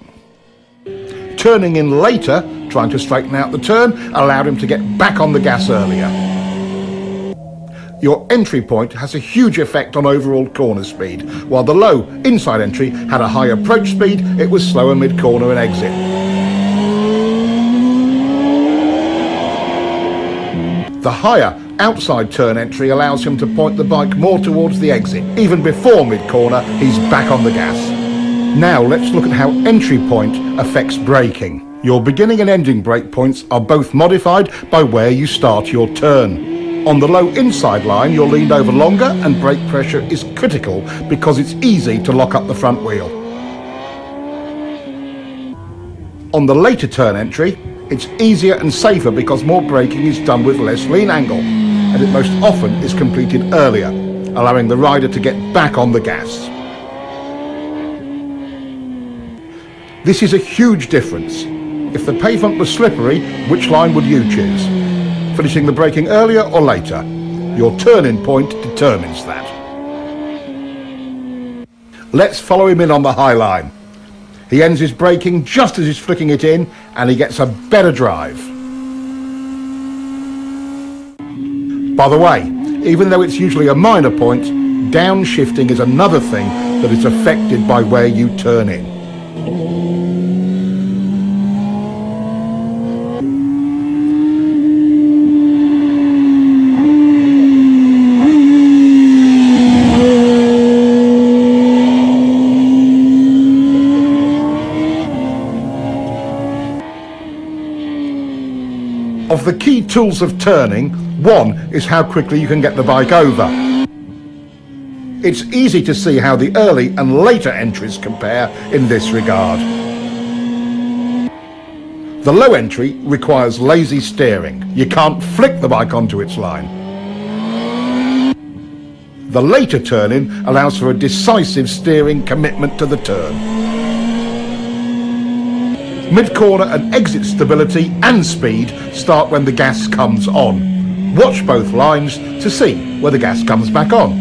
Turning in later, trying to straighten out the turn, allowed him to get back on the gas earlier. Your entry point has a huge effect on overall corner speed. While the low inside entry had a high approach speed, it was slower mid-corner and exit. The higher outside turn entry allows him to point the bike more towards the exit. Even before mid-corner, he's back on the gas. Now let's look at how entry point affects braking. Your beginning and ending brake points are both modified by where you start your turn. On the low inside line, you're leaned over longer and brake pressure is critical because it's easy to lock up the front wheel. On the later turn entry, it's easier and safer because more braking is done with less lean angle, and it most often is completed earlier, allowing the rider to get back on the gas. This is a huge difference. If the pavement was slippery, which line would you choose? Finishing the braking earlier or later? Your turn-in point determines that. Let's follow him in on the high line. He ends his braking just as he's flicking it in, and he gets a better drive. By the way, even though it's usually a minor point, downshifting is another thing that is affected by where you turn in. Of the key tools of turning, one is how quickly you can get the bike over. It's easy to see how the early and later entries compare in this regard. The low entry requires lazy steering. You can't flick the bike onto its line. The later turn-in allows for a decisive steering commitment to the turn. Mid-corner and exit stability and speed start when the gas comes on. Watch both lines to see where the gas comes back on.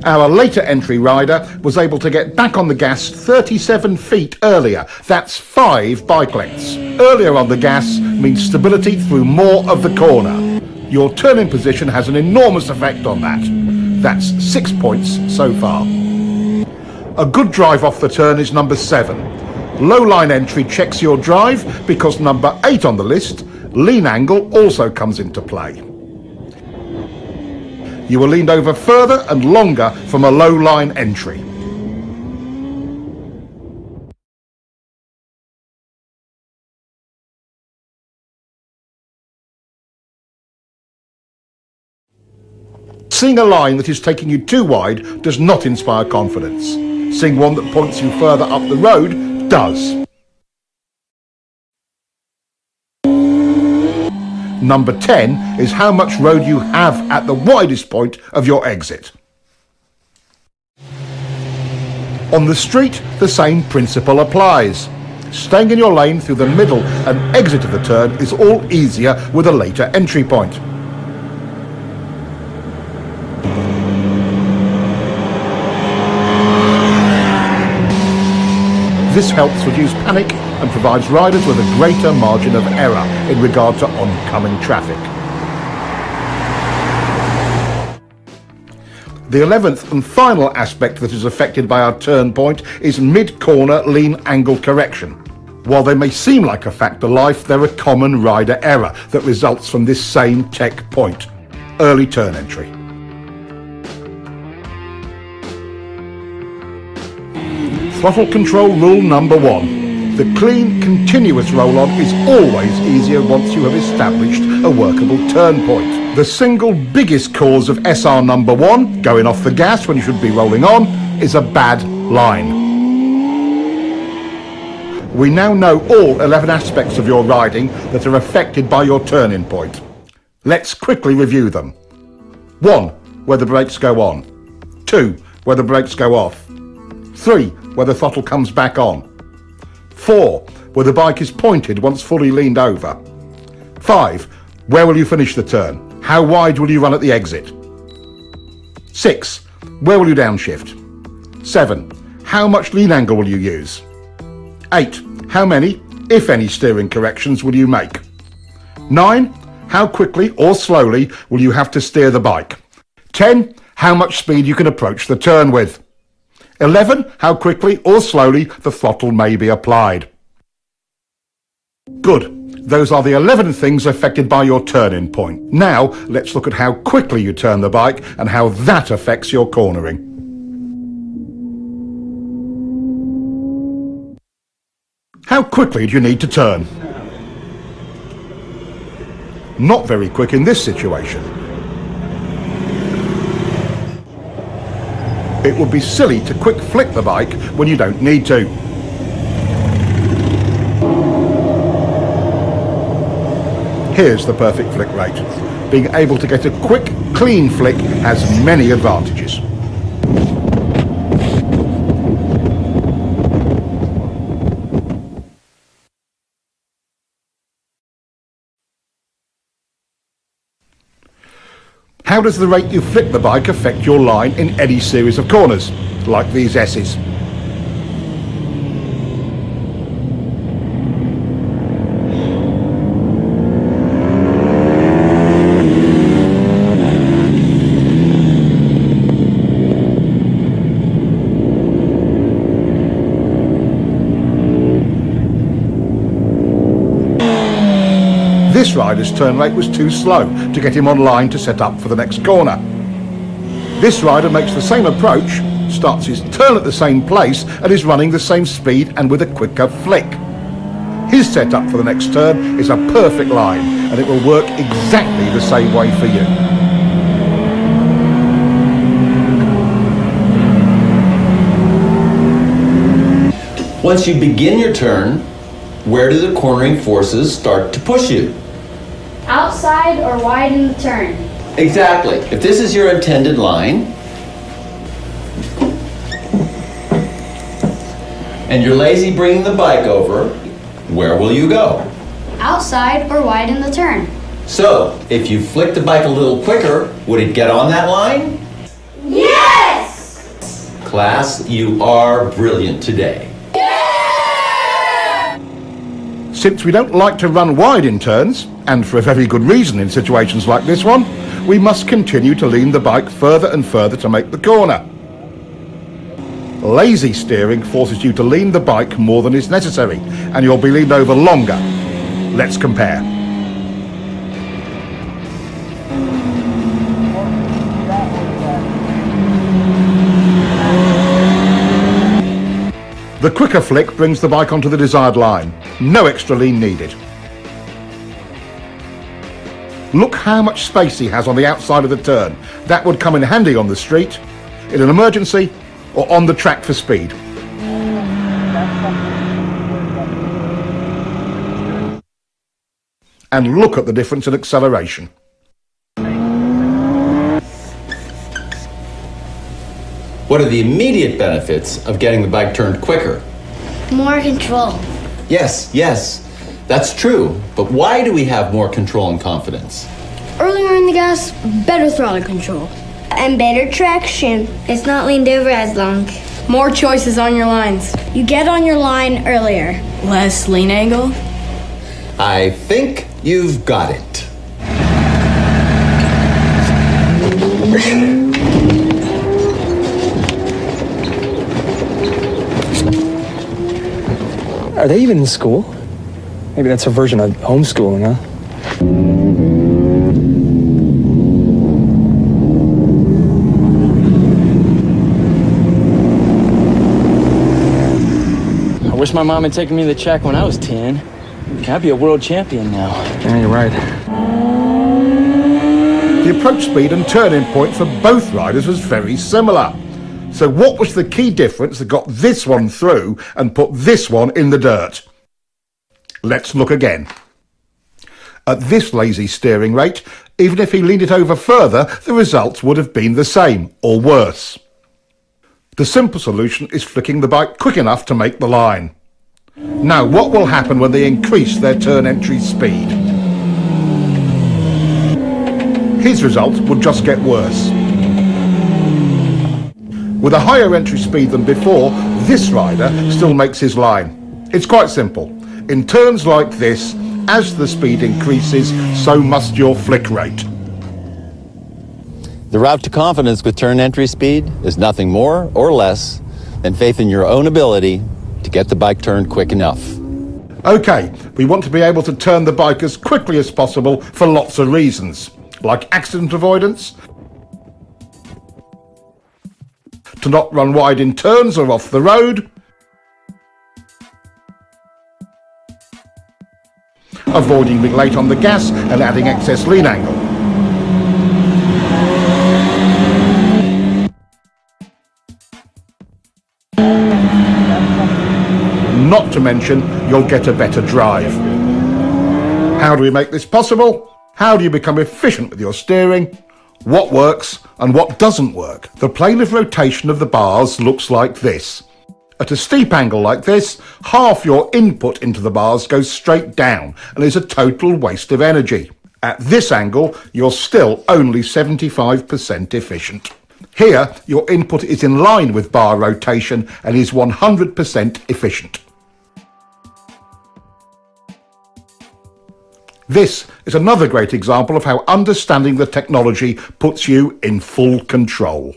Our later entry rider was able to get back on the gas 37 feet earlier. That's 5 bike lengths. Earlier on the gas means stability through more of the corner. Your turn-in position has an enormous effect on that. That's 6 points so far. A good drive off the turn is number 7. Low line entry checks your drive because number 8 on the list, lean angle, also comes into play. You were leaned over further and longer from a low line entry. Seeing a line that is taking you too wide does not inspire confidence. Seeing one that points you further up the road does. Number 10 is how much road you have at the widest point of your exit. On the street, the same principle applies. Staying in your lane through the middle and exit of the turn is all easier with a later entry point. This helps reduce panic and provides riders with a greater margin of error in regard to oncoming traffic. The 11th and final aspect that is affected by our turn point is mid-corner lean angle correction. While they may seem like a fact of life, they're a common rider error that results from this same tech point, early turn entry. Throttle control rule number 1. The clean, continuous roll-on is always easier once you have established a workable turn point. The single biggest cause of SR number 1, going off the gas when you should be rolling on, is a bad line. We now know all 11 aspects of your riding that are affected by your turning point. Let's quickly review them. 1. Where the brakes go on. 2. Where the brakes go off. 3. Where the throttle comes back on. 4. Where the bike is pointed once fully leaned over. 5. Where will you finish the turn? How wide will you run at the exit? 6. Where will you downshift? 7. How much lean angle will you use? 8. How many, if any, steering corrections will you make? 9. How quickly or slowly will you have to steer the bike? 10. How much speed you can approach the turn with? 11. How quickly or slowly the throttle may be applied. Good. Those are the 11 things affected by your turning point. Now, let's look at how quickly you turn the bike and how that affects your cornering. How quickly do you need to turn? Not very quick in this situation. It would be silly to quick flick the bike when you don't need to. Here's the perfect flick rate. Being able to get a quick, clean flick has many advantages. How does the rate you flick the bike affect your line in any series of corners, like these S's? This rider's turn rate was too slow to get him on line to set up for the next corner. This rider makes the same approach, starts his turn at the same place and is running the same speed and with a quicker flick. His setup for the next turn is a perfect line and it will work exactly the same way for you. Once you begin your turn, where do the cornering forces start to push you? Outside or wide in the turn. Exactly. If this is your intended line, and you're lazy bringing the bike over, where will you go? Outside or wide in the turn. So, if you flick the bike a little quicker, would it get on that line? Yes! Class, you are brilliant today. Since we don't like to run wide in turns, and for a very good reason in situations like this one, we must continue to lean the bike further and further to make the corner. Lazy steering forces you to lean the bike more than is necessary, and you'll be leaned over longer. Let's compare. The quicker flick brings the bike onto the desired line. No extra lean needed. Look how much space he has on the outside of the turn. That would come in handy on the street, in an emergency, or on the track for speed. And look at the difference in acceleration. What are the immediate benefits of getting the bike turned quicker? More control. Yes, that's true. But why do we have more control and confidence? Earlier in the gas, better throttle control. And better traction. It's not leaned over as long. More choices on your lines. You get on your line earlier. Less lean angle. I think you've got it. Are they even in school? Maybe that's a version of homeschooling, huh? I wish my mom had taken me to the track when I was 10. I'd be a world champion now. Yeah, you're right. The approach speed and turning point for both riders was very similar. So what was the key difference that got this one through and put this one in the dirt? Let's look again. At this lazy steering rate, even if he leaned it over further, the results would have been the same, or worse. The simple solution is flicking the bike quick enough to make the line. Now, what will happen when they increase their turn entry speed? His result will just get worse. With a higher entry speed than before, this rider still makes his line. It's quite simple. In turns like this, as the speed increases, so must your flick rate. The route to confidence with turn entry speed is nothing more or less than faith in your own ability to get the bike turned quick enough. Okay, we want to be able to turn the bike as quickly as possible for lots of reasons, like accident avoidance, to not run wide in turns or off the road, avoiding being late on the gas and adding excess lean angle. Not to mention, you'll get a better drive. How do we make this possible? How do you become efficient with your steering? What works and what doesn't work? The plane of rotation of the bars looks like this. At a steep angle like this, half your input into the bars goes straight down and is a total waste of energy. At this angle, you're still only 75% efficient. Here, your input is in line with bar rotation and is 100% efficient. This is another great example of how understanding the technology puts you in full control.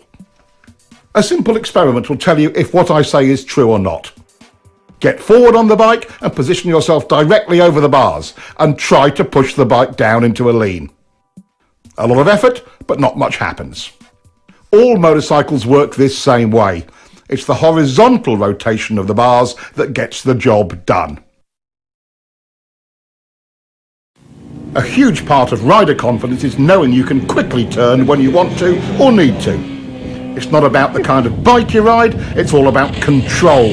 A simple experiment will tell you if what I say is true or not. Get forward on the bike and position yourself directly over the bars and try to push the bike down into a lean. A lot of effort, but not much happens. All motorcycles work this same way. It's the horizontal rotation of the bars that gets the job done. A huge part of rider confidence is knowing you can quickly turn when you want to or need to. It's not about the kind of bike you ride, it's all about control.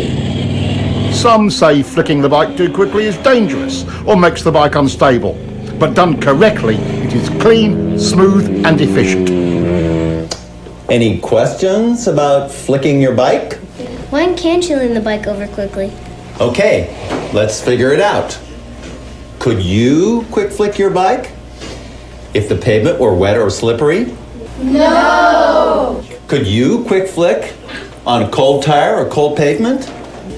Some say flicking the bike too quickly is dangerous or makes the bike unstable, but done correctly, it is clean, smooth and efficient. Any questions about flicking your bike? When can't you lean the bike over quickly? Okay, let's figure it out. Could you quick flick your bike if the pavement were wet or slippery? No! Could you quick flick on a cold tire or cold pavement?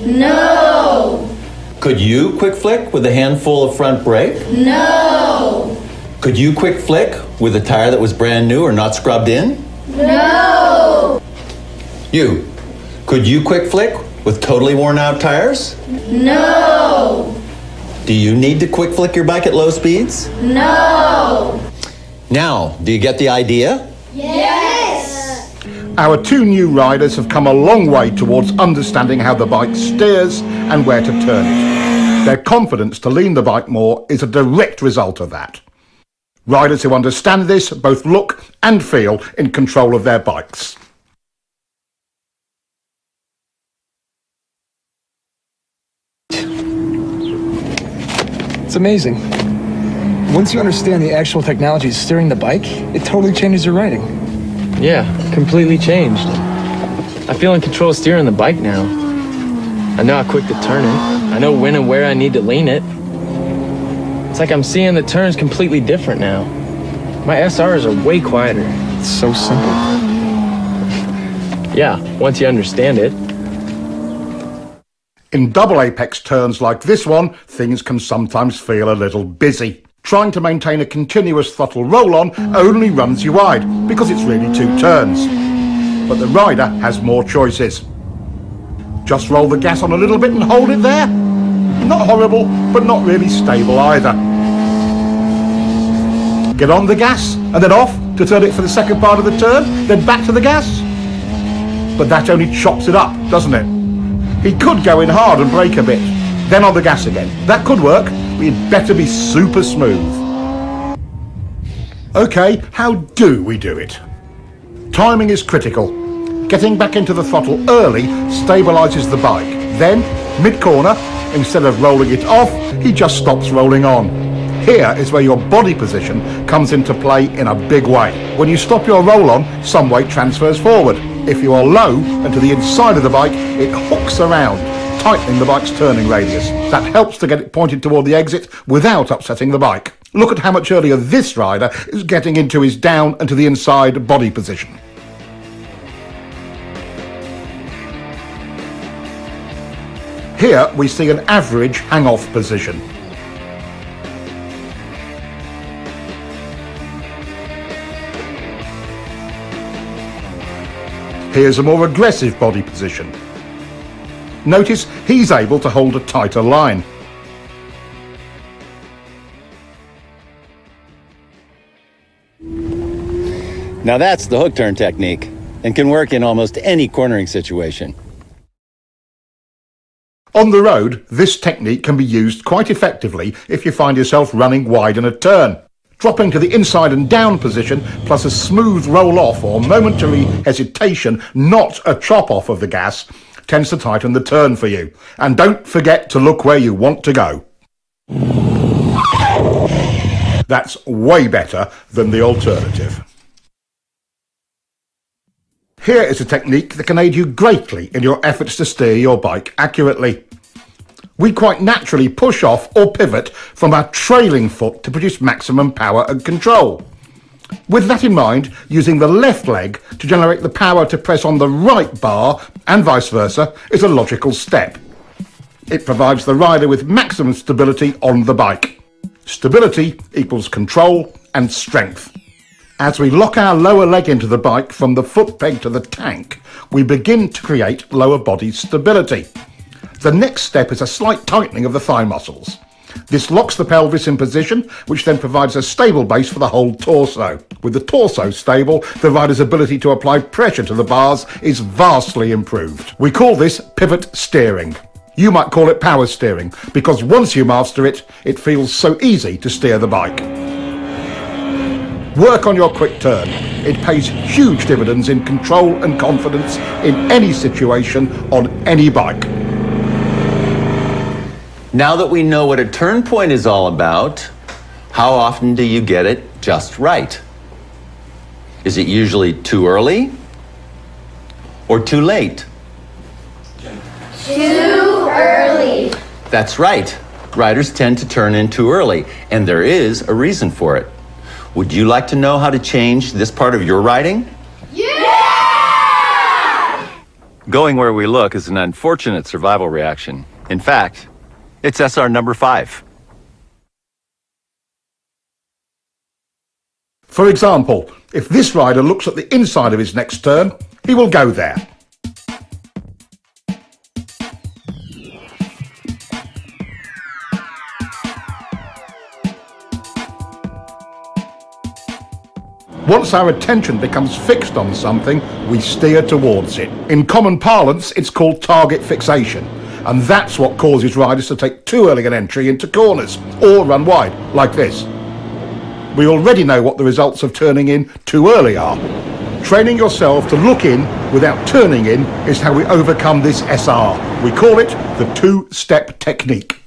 No! Could you quick flick with a handful of front brake? No! Could you quick flick with a tire that was brand new or not scrubbed in? No! You, could you quick flick with totally worn out tires? No! Do you need to quick flick your bike at low speeds? No! Now, do you get the idea? Yes! Our two new riders have come a long way towards understanding how the bike steers and where to turn it. Their confidence to lean the bike more is a direct result of that. Riders who understand this both look and feel in control of their bikes. It's amazing. Once you understand the actual technology steering the bike, it totally changes your riding. Yeah, completely changed. I feel in control of steering the bike now. I know how quick to turn it. I know when and where I need to lean it. It's like I'm seeing the turns completely different now. My SRs are way quieter. It's so simple. Yeah, once you understand it. In double apex turns like this one, things can sometimes feel a little busy. Trying to maintain a continuous throttle roll-on only runs you wide, because it's really 2 turns. But the rider has more choices. Just roll the gas on a little bit and hold it there. Not horrible, but not really stable either. Get on the gas, and then off to turn it for the second part of the turn, then back to the gas. But that only chops it up, doesn't it? He could go in hard and brake a bit, then on the gas again. That could work, but you'd better be super smooth. Okay, how do we do it? Timing is critical. Getting back into the throttle early stabilises the bike. Then, mid-corner, instead of rolling it off, he just stops rolling on. Here is where your body position comes into play in a big way. When you stop your roll-on, some weight transfers forward. If you are low and to the inside of the bike, it hooks around, tightening the bike's turning radius. That helps to get it pointed toward the exit without upsetting the bike. Look at how much earlier this rider is getting into his down and to the inside body position. Here we see an average hang-off position. Here's a more aggressive body position. Notice he's able to hold a tighter line. Now that's the hook turn technique, and can work in almost any cornering situation. On the road, this technique can be used quite effectively if you find yourself running wide in a turn. Dropping to the inside and down position, plus a smooth roll-off or momentary hesitation, not a chop-off of the gas, tends to tighten the turn for you. And don't forget to look where you want to go. That's way better than the alternative. Here is a technique that can aid you greatly in your efforts to steer your bike accurately. We quite naturally push off or pivot from our trailing foot to produce maximum power and control. With that in mind, using the left leg to generate the power to press on the right bar and vice versa is a logical step. It provides the rider with maximum stability on the bike. Stability equals control and strength. As we lock our lower leg into the bike from the foot peg to the tank, we begin to create lower body stability. The next step is a slight tightening of the thigh muscles. This locks the pelvis in position, which then provides a stable base for the whole torso. With the torso stable, the rider's ability to apply pressure to the bars is vastly improved. We call this pivot steering. You might call it power steering, because once you master it, it feels so easy to steer the bike. Work on your quick turn. It pays huge dividends in control and confidence in any situation on any bike. Now that we know what a turn point is all about, how often do you get it just right? Is it usually too early or too late? Too early. That's right. Riders tend to turn in too early, and there is a reason for it. Would you like to know how to change this part of your riding? Yeah! Going where we look is an unfortunate survival reaction. In fact, it's SR number 5. For example, if this rider looks at the inside of his next turn, he will go there. Once our attention becomes fixed on something, we steer towards it. In common parlance, it's called target fixation. And that's what causes riders to take too early an entry into corners, or run wide, like this. We already know what the results of turning in too early are. Training yourself to look in without turning in is how we overcome this SR. We call it the two-step technique.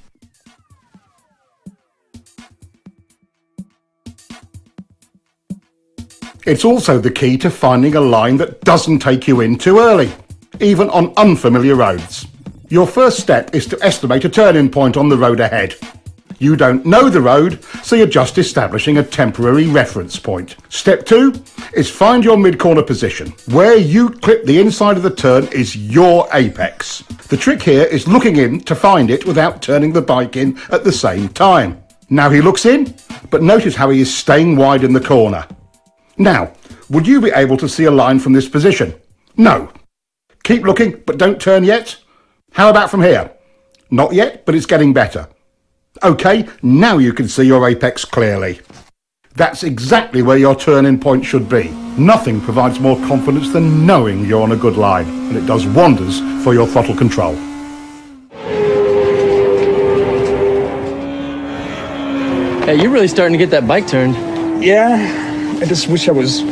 It's also the key to finding a line that doesn't take you in too early, even on unfamiliar roads. Your first step is to estimate a turning point on the road ahead. You don't know the road, so you're just establishing a temporary reference point. Step 2 is find your mid-corner position. Where you clip the inside of the turn is your apex. The trick here is looking in to find it without turning the bike in at the same time. Now he looks in, but notice how he is staying wide in the corner. Now, would you be able to see a line from this position? No. Keep looking, but don't turn yet. How about from here? Not yet, but it's getting better. Okay, now you can see your apex clearly. That's exactly where your turn-in point should be. Nothing provides more confidence than knowing you're on a good line, and it does wonders for your throttle control. Hey, you're really starting to get that bike turned. Yeah. I just wish I was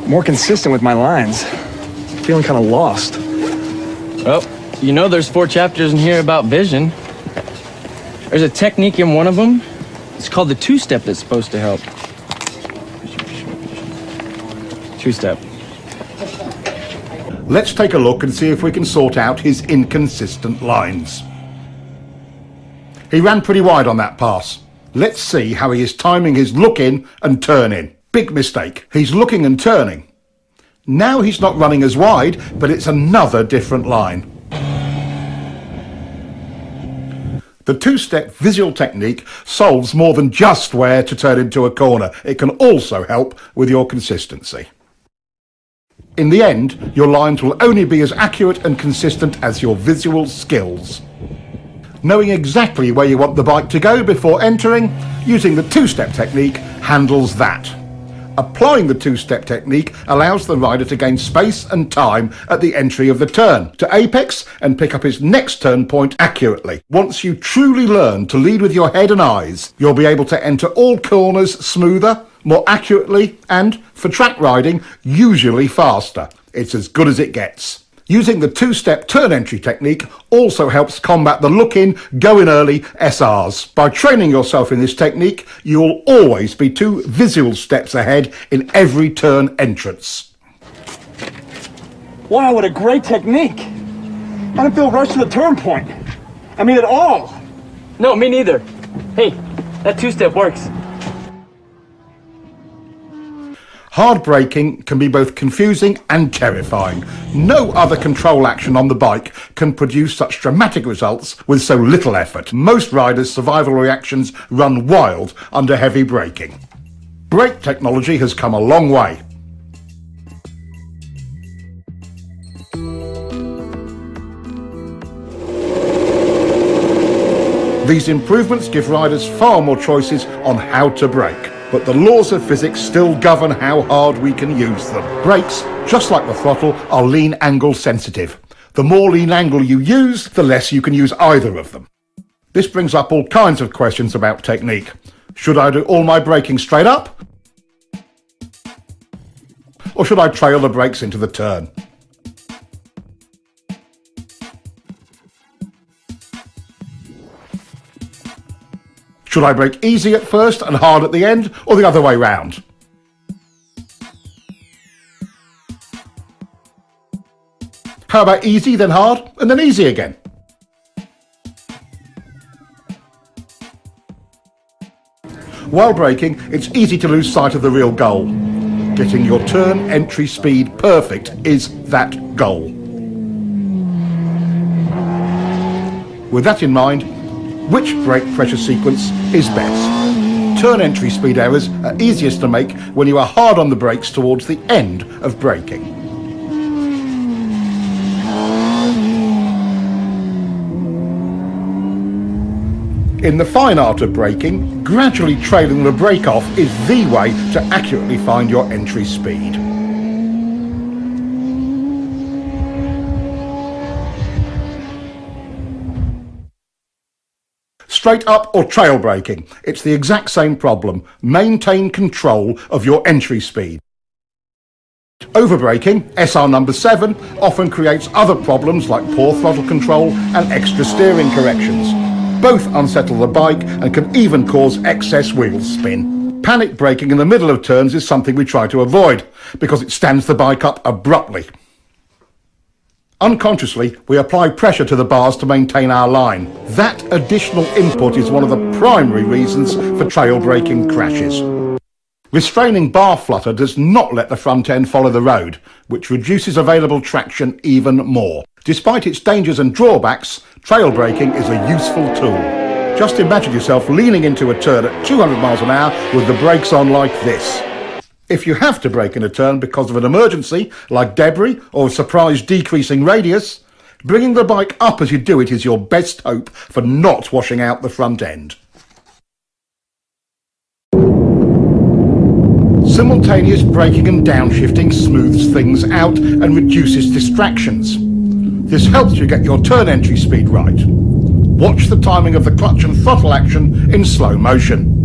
more consistent with my lines. I'm feeling kind of lost. Well, you know there's 4 chapters in here about vision. There's a technique in one of them. It's called the two-step that's supposed to help. Two-step. Let's take a look and see if we can sort out his inconsistent lines. He ran pretty wide on that pass. Let's see how he is timing his look-in and turn-in. Big mistake. He's looking and turning. Now he's not running as wide, but it's another different line. The two-step visual technique solves more than just where to turn into a corner. It can also help with your consistency. In the end, your lines will only be as accurate and consistent as your visual skills. Knowing exactly where you want the bike to go before entering, using the two-step technique handles that. Applying the two-step technique allows the rider to gain space and time at the entry of the turn, to apex and pick up his next turn point accurately. Once you truly learn to lead with your head and eyes, you'll be able to enter all corners smoother, more accurately, and, for track riding, usually faster. It's as good as it gets. Using the two-step turn entry technique also helps combat the look-in, go-in early SRs. By training yourself in this technique, you'll always be 2 visual steps ahead in every turn entrance. Wow, what a great technique. I didn't feel rushed to the turn point. I mean, at all. No, me neither. Hey, that two-step works. Hard braking can be both confusing and terrifying. No other control action on the bike can produce such dramatic results with so little effort. Most riders' survival reactions run wild under heavy braking. Brake technology has come a long way. These improvements give riders far more choices on how to brake. But the laws of physics still govern how hard we can use them. Brakes, just like the throttle, are lean angle sensitive. The more lean angle you use, the less you can use either of them. This brings up all kinds of questions about technique. Should I do all my braking straight up? Or should I trail the brakes into the turn? Should I brake easy at first and hard at the end, or the other way round? How about easy, then hard, and then easy again? While braking, it's easy to lose sight of the real goal. Getting your turn entry speed perfect is that goal. With that in mind, which brake pressure sequence is best? Turn entry speed errors are easiest to make when you are hard on the brakes towards the end of braking. In the fine art of braking, gradually trailing the brake off is the way to accurately find your entry speed. Straight up or trail braking, it's the exact same problem. Maintain control of your entry speed. Overbraking, SR number 7, often creates other problems like poor throttle control and extra steering corrections. Both unsettle the bike and can even cause excess wheel spin. Panic braking in the middle of turns is something we try to avoid because it stands the bike up abruptly. Unconsciously, we apply pressure to the bars to maintain our line. That additional input is one of the primary reasons for trail braking crashes. Restraining bar flutter does not let the front end follow the road, which reduces available traction even more. Despite its dangers and drawbacks, trail braking is a useful tool. Just imagine yourself leaning into a turn at 200 miles an hour with the brakes on like this. If you have to brake in a turn because of an emergency, like debris or a surprise decreasing radius, bringing the bike up as you do it is your best hope for not washing out the front end. Simultaneous braking and downshifting smooths things out and reduces distractions. This helps you get your turn entry speed right. Watch the timing of the clutch and throttle action in slow motion.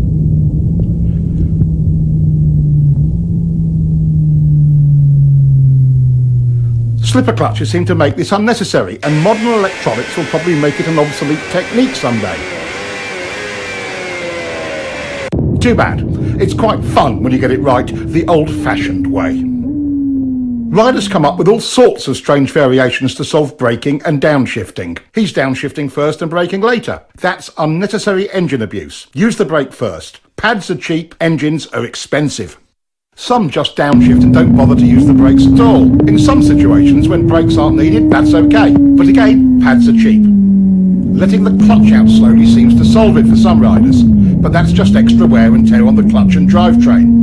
Slipper clutches seem to make this unnecessary, and modern electronics will probably make it an obsolete technique someday. Too bad. It's quite fun when you get it right the old-fashioned way. Riders come up with all sorts of strange variations to solve braking and downshifting. He's downshifting first and braking later. That's unnecessary engine abuse. Use the brake first. Pads are cheap, engines are expensive. Some just downshift and don't bother to use the brakes at all. In some situations, when brakes aren't needed, that's okay. But again, pads are cheap. Letting the clutch out slowly seems to solve it for some riders, but that's just extra wear and tear on the clutch and drivetrain.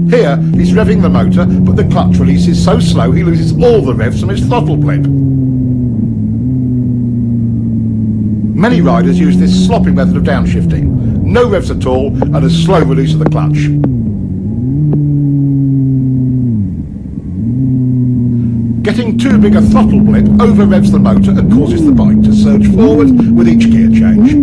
Here, he's revving the motor, but the clutch release is so slow he loses all the revs from his throttle blip. Many riders use this sloppy method of downshifting. No revs at all and a slow release of the clutch. Getting too big a throttle blip over-revs the motor and causes the bike to surge forward with each gear change.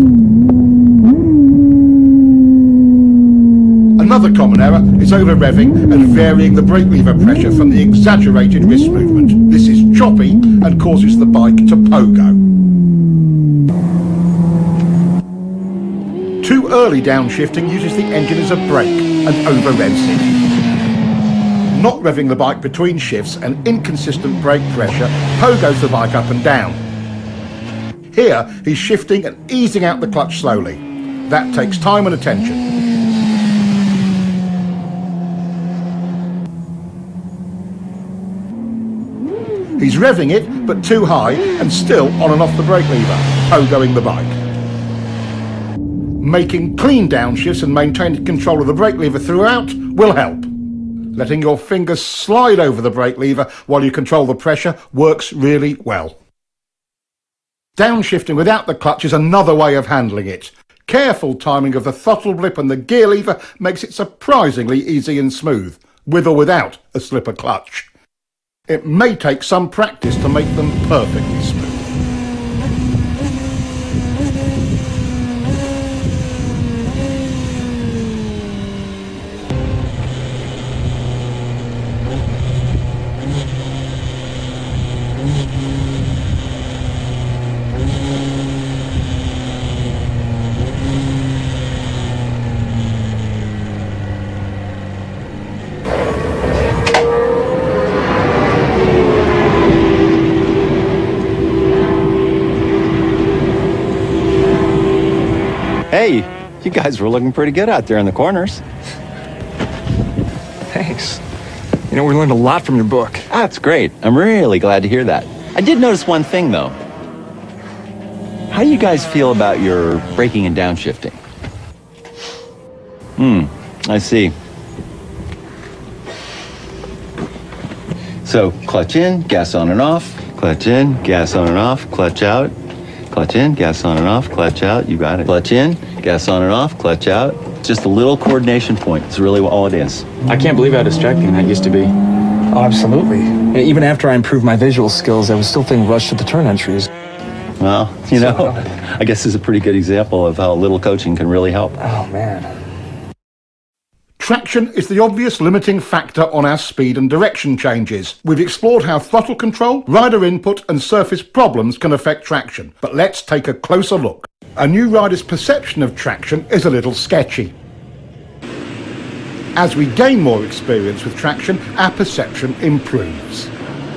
Another common error is over-revving and varying the brake lever pressure from the exaggerated wrist movement. This is choppy and causes the bike to pogo. Too early downshifting uses the engine as a brake and over-revs it. Not revving the bike between shifts and inconsistent brake pressure pogos the bike up and down. Here, he's shifting and easing out the clutch slowly. That takes time and attention. He's revving it, but too high and still on and off the brake lever, pogoing the bike. Making clean downshifts and maintaining control of the brake lever throughout will help. Letting your fingers slide over the brake lever while you control the pressure works really well. Downshifting without the clutch is another way of handling it. Careful timing of the throttle blip and the gear lever makes it surprisingly easy and smooth, with or without a slipper clutch. It may take some practice to make them perfectly smooth. Hey, you guys were looking pretty good out there in the corners. Thanks. You know, we learned a lot from your book. That's great. I'm really glad to hear that. I did notice one thing, though. How do you guys feel about your braking and downshifting? I see. So, clutch in, gas on and off. Clutch in, gas on and off, clutch out. Clutch in, gas on and off, clutch out. You got it. Clutch in, gas on and off, clutch out. Just a little coordination point. It's really all it is. I can't believe how distracting that used to be. Oh, absolutely. Even after I improved my visual skills, I was still feeling rushed at the turn entries. Well, Well, you know, I guess this is a pretty good example of how little coaching can really help. Oh, man. Traction is the obvious limiting factor on our speed and direction changes. We've explored how throttle control, rider input and surface problems can affect traction. But let's take a closer look. A new rider's perception of traction is a little sketchy. As we gain more experience with traction, our perception improves.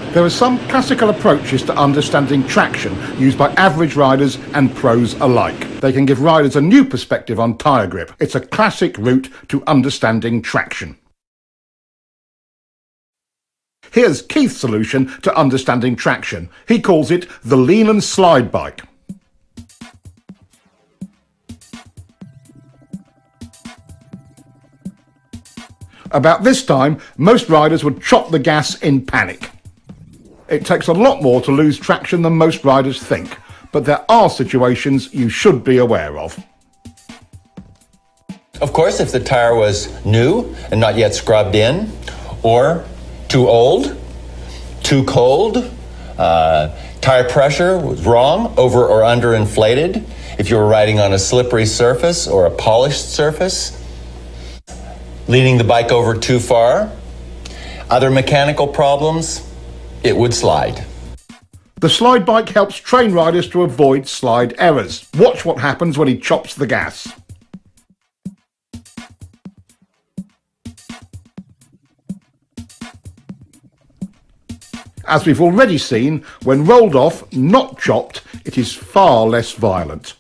There are some classical approaches to understanding traction used by average riders and pros alike. They can give riders a new perspective on tyre grip. It's a classic route to understanding traction. Here's Keith's solution to understanding traction. He calls it the Leland slide bike. About this time, most riders would chop the gas in panic. It takes a lot more to lose traction than most riders think, but there are situations you should be aware of. Of course, if the tire was new and not yet scrubbed in, or too old, too cold, tire pressure was wrong, over or under inflated, if you were riding on a slippery surface or a polished surface, leaning the bike over too far, other mechanical problems, it would slide. The slide bike helps train riders to avoid slide errors. Watch what happens when he chops the gas. As we've already seen, when rolled off, not chopped, it is far less violent.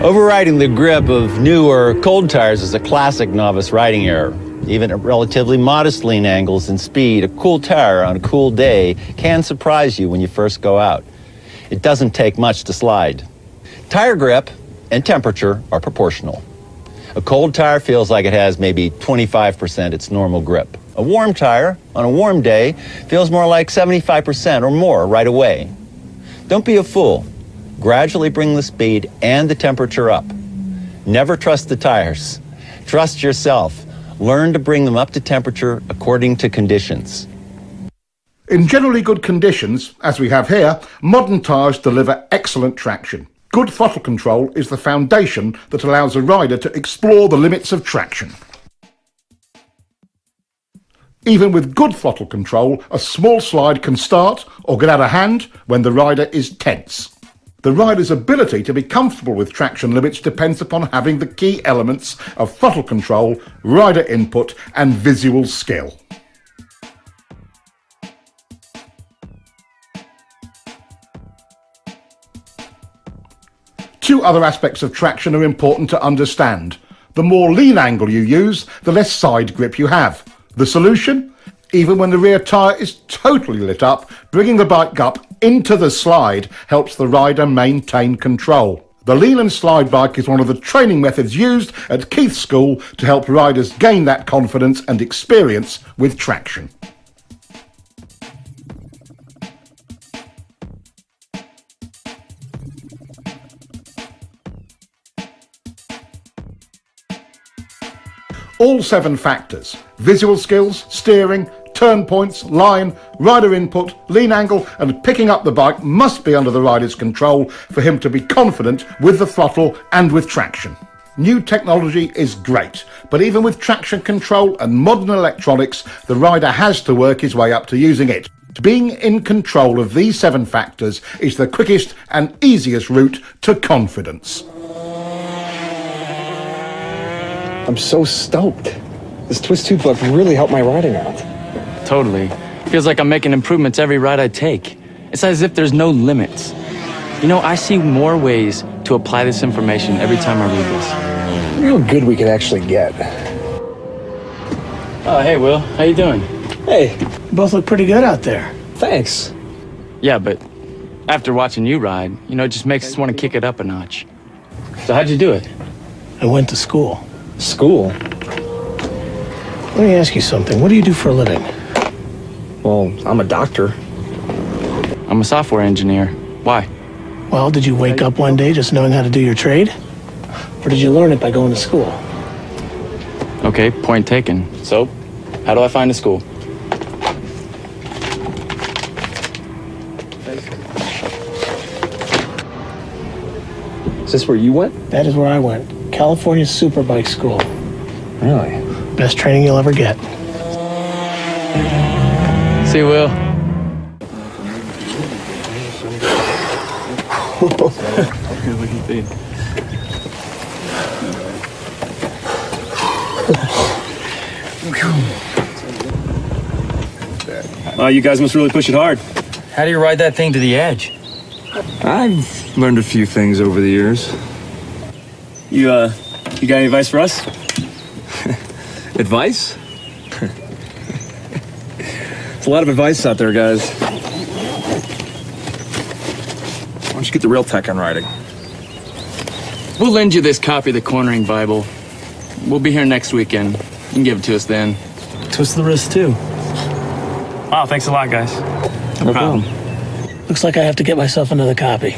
Overriding the grip of new or cold tires is a classic novice riding error. Even at relatively modest lean angles and speed, a cool tire on a cool day can surprise you when you first go out. It doesn't take much to slide. Tire grip and temperature are proportional. A cold tire feels like it has maybe 25% its normal grip. A warm tire on a warm day feels more like 75% or more right away. Don't be a fool. Gradually bring the speed and the temperature up. Never trust the tires. Trust yourself. Learn to bring them up to temperature according to conditions. In generally good conditions, as we have here, modern tyres deliver excellent traction. Good throttle control is the foundation that allows a rider to explore the limits of traction. Even with good throttle control, a small slide can start or get out of hand when the rider is tense. The rider's ability to be comfortable with traction limits depends upon having the key elements of throttle control, rider input and visual skill. Two other aspects of traction are important to understand. The more lean angle you use, the less side grip you have. The solution? Even when the rear tyre is totally lit up, bringing the bike up into the slide helps the rider maintain control. The Leland slide bike is one of the training methods used at Keith's school to help riders gain that confidence and experience with traction. All 7 factors, visual skills, steering, turn points, line, rider input, lean angle and picking up the bike must be under the rider's control for him to be confident with the throttle and with traction. New technology is great, but even with traction control and modern electronics, the rider has to work his way up to using it. Being in control of these 7 factors is the quickest and easiest route to confidence. I'm so stoked. This twist tube look really helped my riding out. Totally. Feels like I'm making improvements every ride I take. It's as if there's no limits. You know, I see more ways to apply this information every time I read this. Look how good we can actually get. Oh, hey, Will. How you doing? Hey. You both look pretty good out there. Thanks. Yeah, but after watching you ride, you know, it just makes us want to kick it up a notch. So how'd you do it? I went to school. School? Let me ask you something. What do you do for a living? Well, I'm a doctor. I'm a software engineer. Why? Well, did you wake up one day just knowing how to do your trade? Or did you learn it by going to school? Okay, point taken. So, how do I find a school? Is this where you went? That is where I went. California Superbike School. Really? Best training you'll ever get. See you, Will. You guys must really push it hard. How do you ride that thing to the edge? I've learned a few things over the years. You got any advice for us? Advice? There's a lot of advice out there, guys. Why don't you get the real tech on riding? We'll lend you this copy of the Coronering-Bible. We'll be here next weekend. You can give it to us then. Twist the wrist, too. Wow, thanks a lot, guys. No problem. Looks like I have to get myself another copy.